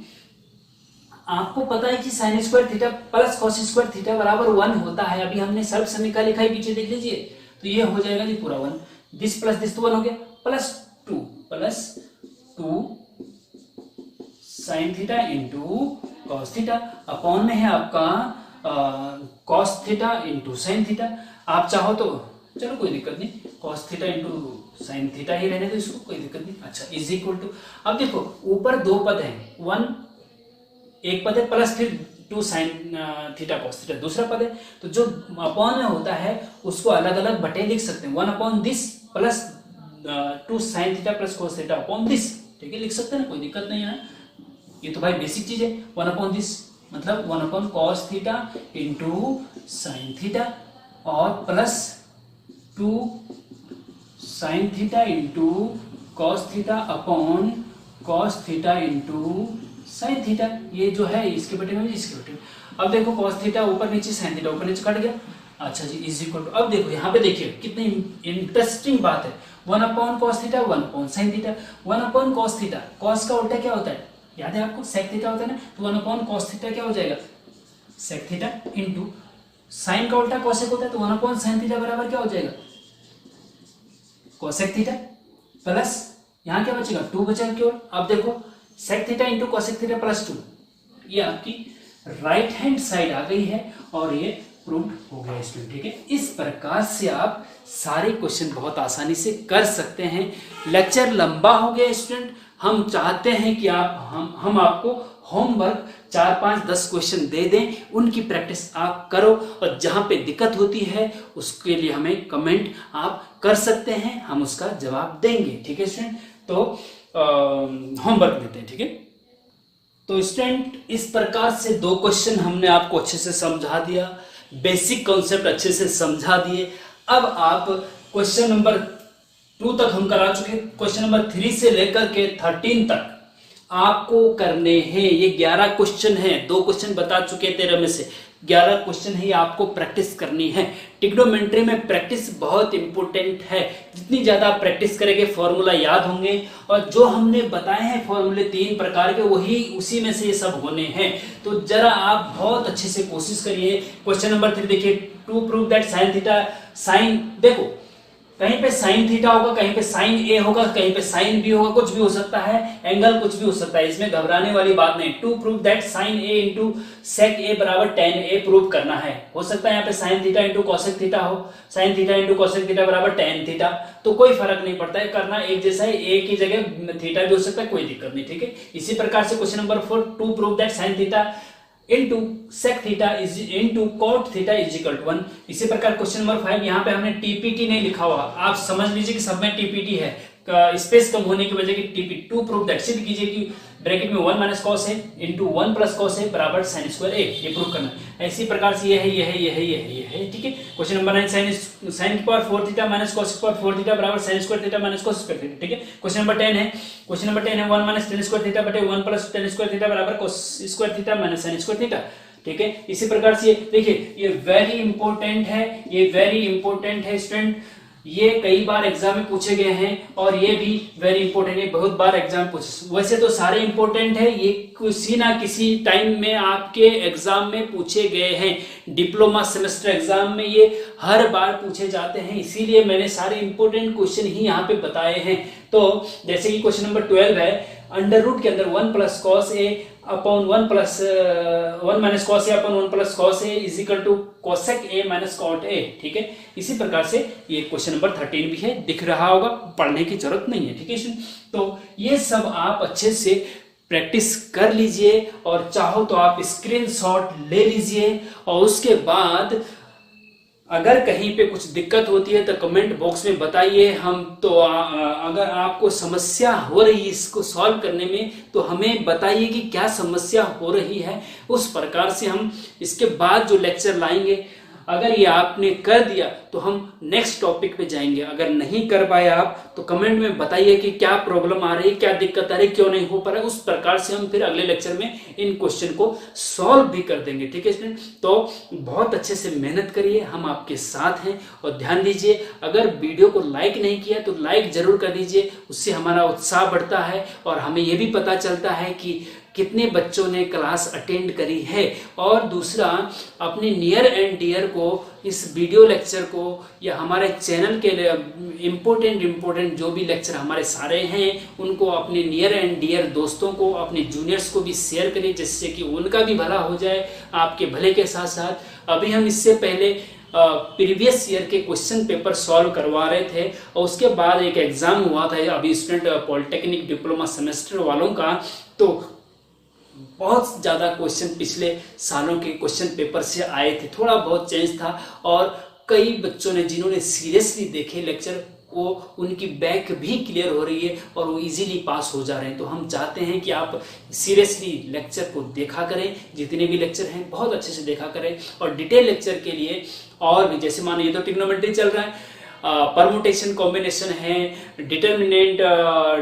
आपको पता है कि sign square theta plus cos square theta बराबर 1 होता है। अभी हमने सर्व समीकरण लिखा है, पीछे देख लीजिए, तो ये हो जाएगा जी पूरा 1, दिस प्लस दिस तो 1 हो गया, plus 2 sine theta into cos theta, upon में है आपका cos theta into sine theta. आप चाहो तो चलो कोई दिक्कत नहीं, cos theta into sine theta ही रहने दो इसको, कोई दिक्कत नहीं। अच्छा इज इक्वल टू, अब देखो ऊपर दो पद हैं, 1 एक पद है, प्लस फिर 2 साइन थीटा कॉस थीटा दूसरा पद है, तो जो अपॉन में होता है उसको अलग अलग बटे लिख सकते हैं, 1 upon this plus 2 sine theta plus cos theta upon this, ठीक है लिख सकते हैं ना, कोई दिक्कत नहीं है ना, ये तो भाई बेसिक चीज है। 1 अपॉन दिस मतलब 1 upon cos theta into sine theta और plus 2 sine theta into cos theta upon cos theta into sine theta, ये जो है इसके बटे में इसके बटे में। अब देखो कॉस थीटा ऊपर नीचे साइन थीटा ऊपर नीचे कट गया। अच्छा जी इज इक्वल टू, अब देखो यहाँ पे देखिए कितनी इंटरेस्टिंग बात है, 1 upon cos theta 1 upon sine theta, 1 upon cos theta, cos का उल्टा क्या होता है याद है आपको, सेक थीटा होता है ना, तो 1 अपॉन कॉस थीटा क्या हो जाएगा सेक थीटा इंटू साइन का उल्टा कॉसेक होता है, तो 1 अपॉन साइन थीटा बराबर क्या हो जाएगा कोसेक थीटा, प्लस यहाँ क्या बचेगा 2 बचेगा केवल। अब देखो sec theta into cosec theta plus 2, ये आपकी राइट हैंड साइड आ गई है और ये प्रूव हो गया स्टूडेंट, ठीक है। इस प्रकार से आप सारे क्वेश्चन बहुत आसानी से कर सकते हैं। लेक्चर लंबा हो गया स्टूडेंट, हम चाहते हैं कि हम आपको होमवर्क 4, 5, 10 क्वेश्चन दे दें, उनकी प्रैक्टिस आप करो, और जहां पे दिक्कत होती है उसके लिए हमें कमेंट आप कर सकते हैं, हम उसका जवाब देंगे, ठीक है स्टूडेंट। तो होमवर्क देते हैं, ठीक है। तो स्टूडेंट इस प्रकार से 2 क्वेश्चन हमने आपको अच्छे से समझा दिया, बेसिक कॉन्सेप्ट अच्छे से समझा दिए। अब आप क्वेश्चन नंबर 2 तक हम करा चुके, क्वेश्चन नंबर 3 से लेकर के 13 तक आपको करने हैं। ये 11 क्वेश्चन हैं, 2 क्वेश्चन बता चुके हैं 13 में से, 11 क्वेश्चन ही आपको प्रैक्टिस करनी है। ट्रिग्नोमेट्री में प्रैक्टिस बहुत इंपॉर्टेंट है, जितनी ज्यादा प्रैक्टिस करेंगे फॉर्मूला याद होंगे, और जो हमने बताए हैं फॉर्मूले 3 प्रकार के वही उसी में से ये सब होने हैं। तो जरा आप बहुत अच्छे से कोशिश करिए। क्वेश्चन नंबर 3 देखिए, to prove that sine theta, sine देखो कहीं पे साइन थीटा होगा, कहीं पे साइन ए होगा, कहीं पे साइन बी होगा, कुछ भी हो सकता है, एंगल कुछ भी हो सकता है, इसमें घबराने वाली बात नहीं। To prove that sine A into sec A बराबर टेन ए प्रूव करना है। हो सकता है यहाँ पे sine theta into cosec theta हो, sine theta into cosec theta बराबर टेन थीटा, तो कोई फर्क नहीं पड़ता है, करना एक जैसा है, ए की जगह थीटा भी हो सकता है, कोई दिक्कत नहीं, ठीक है। इसी प्रकार से question number 4, to prove that sine theta into sec theta is into cot theta is equal to 1। इसी प्रकार क्वेश्चन नंबर 5, यहाँ पे हमने टीपीटी नहीं लिखा हुआ, आप समझ लीजिए कि सब में टीपीटी है, स्पेस कम होने की वजह की टीपी। टू प्रूव दैट, सिद्ध कीजिए कि ब्रैकेट में 1 माइनस कॉस है इंटू 1 प्लस कॉस है बराबर साइन स्क्वायर ए, ये प्रूव करना है। इसी प्रकार से ये है, ठीक है। क्वेश्चन नंबर 9, साइन की पावर 4 थीटा माइनस कॉस की पावर 4 थीटा बराबर sign square theta minus cos square theta, ठीक है। क्वेश्चन नंबर 10 है 1 माइनस टेन स्क्वायर थीटा बटे 1 प्लस टेन स्क्वायर थीटा बराबर cos square theta minus sign square theta, ठीक है। इसी प्रकार से देखिए ये वेरी इंपॉर्टेंट है, स्टूडेंट, ये कई बार एग्जाम में पूछे गए हैं, और ये भी वेरी इंपॉर्टेंट है, बहुत बार एग्जाम पूछे। वैसे तो सारे इंपॉर्टेंट है, ये किसी ना किसी टाइम में आपके एग्जाम में पूछे गए हैं। डिप्लोमा सेमेस्टर एग्जाम में ये हर बार पूछे जाते हैं, इसीलिए मैंने सारे इंपॉर्टेंट क्वेश्चन ही यहाँ पे बताए हैं। तो जैसे कि क्वेश्चन नंबर 12 है, अंडर रूट के अंदर 1 plus cos A upon 1 minus cos A upon 1 plus cos A is equal to cosec A minus cot A, ठीक है। इसी प्रकार से ये क्वेश्चन नंबर 13 भी है, दिख रहा होगा, पढ़ने की जरूरत नहीं है, ठीक है। तो ये सब आप अच्छे से प्रैक्टिस कर लीजिए, और चाहो तो आप स्क्रीनशॉट ले लीजिए, और उसके बाद अगर कहीं पे कुछ दिक्कत होती है तो कमेंट बॉक्स में बताइए। हम तो अगर आपको समस्या हो रही है इसको सॉल्व करने में, तो हमें बताइए कि क्या समस्या हो रही है, उस प्रकार से हम इसके बाद जो लेक्चर लाएंगे अगर ये आपने कर दिया तो हम नेक्स्ट टॉपिक पे जाएंगे। अगर नहीं कर पाए आप तो कमेंट में बताइए कि क्या प्रॉब्लम आ रही है, क्या दिक्कत आ रही है, क्यों नहीं हो पा रहा है। उस प्रकार से हम फिर अगले लेक्चर में इन क्वेश्चन को सॉल्व भी कर देंगे। ठीक है स्टूडेंट, तो बहुत अच्छे से मेहनत करिए, हम आपके साथ हैं। और ध्यान दीजिए, अगर वीडियो को लाइक नहीं किया तो लाइक जरूर कर दीजिए, उससे हमारा उत्साह बढ़ता है और हमें यह भी पता चलता है कि कितने बच्चों ने क्लास अटेंड करी है। और दूसरा, अपने नियर एंड डियर को इस वीडियो लेक्चर को या हमारे चैनल के लिए इम्पोर्टेंट जो भी लेक्चर हमारे सारे हैं उनको अपने नियर एंड डियर दोस्तों को, अपने जूनियर्स को भी शेयर करिए, जिससे कि उनका भी भला हो जाए आपके भले के साथ साथ। अभी हम इससे पहले प्रीवियस ईयर के क्वेश्चन पेपर सॉल्व करवा रहे थे और उसके बाद एक एग्जाम हुआ था अभी स्टूडेंट पॉलिटेक्निक डिप्लोमा सेमेस्टर वालों का, तो बहुत ज़्यादा क्वेश्चन पिछले सालों के क्वेश्चन पेपर से आए थे, थोड़ा बहुत चेंज था। और कई बच्चों ने जिन्होंने सीरियसली देखे लेक्चर को, उनकी बैक भी क्लियर हो रही है और वो इजीली पास हो जा रहे हैं। तो हम चाहते हैं कि आप सीरियसली लेक्चर को देखा करें, जितने भी लेक्चर हैं बहुत अच्छे से देखा करें। और डिटेल लेक्चर के लिए और भी, जैसे मानो ये तो ट्रिग्नोमेट्री चल रहा है, परमुटेशन कॉम्बिनेशन है, डिटर्मिनेंट,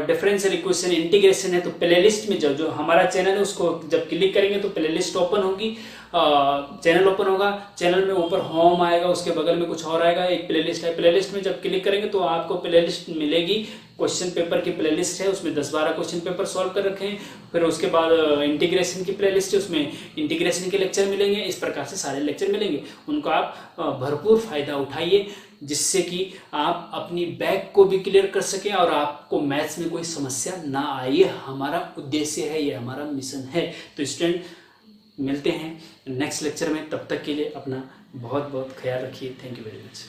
डिफरेंशियल इक्वेशन, इंटीग्रेशन है, तो प्लेलिस्ट में जो हमारा चैनल है उसको जब क्लिक करेंगे तो प्लेलिस्ट ओपन होगी, चैनल ओपन होगा, चैनल में ऊपर होम आएगा, उसके बगल में कुछ और आएगा, एक प्लेलिस्ट है। प्लेलिस्ट में जब क्लिक करेंगे तो आपको प्लेलिस्ट मिलेगी, क्वेश्चन पेपर की प्लेलिस्ट है, उसमें 10-12 क्वेश्चन पेपर सॉल्व कर रखे हैं। फिर उसके बाद इंटीग्रेशन की प्लेलिस्ट है, उसमें इंटीग्रेशन के लेक्चर मिलेंगे। इस प्रकार से सारे लेक्चर मिलेंगे, उनको आप भरपूर फायदा उठाइए, जिससे कि आप अपनी बैक को भी क्लियर कर सकें और आपको मैथ्स में कोई समस्या ना आए। ये हमारा उद्देश्य है, ये हमारा मिशन है। तो स्टूडेंट, मिलते हैं नेक्स्ट लेक्चर में, तब तक के लिए अपना बहुत बहुत ख्याल रखिए। Thank you very much.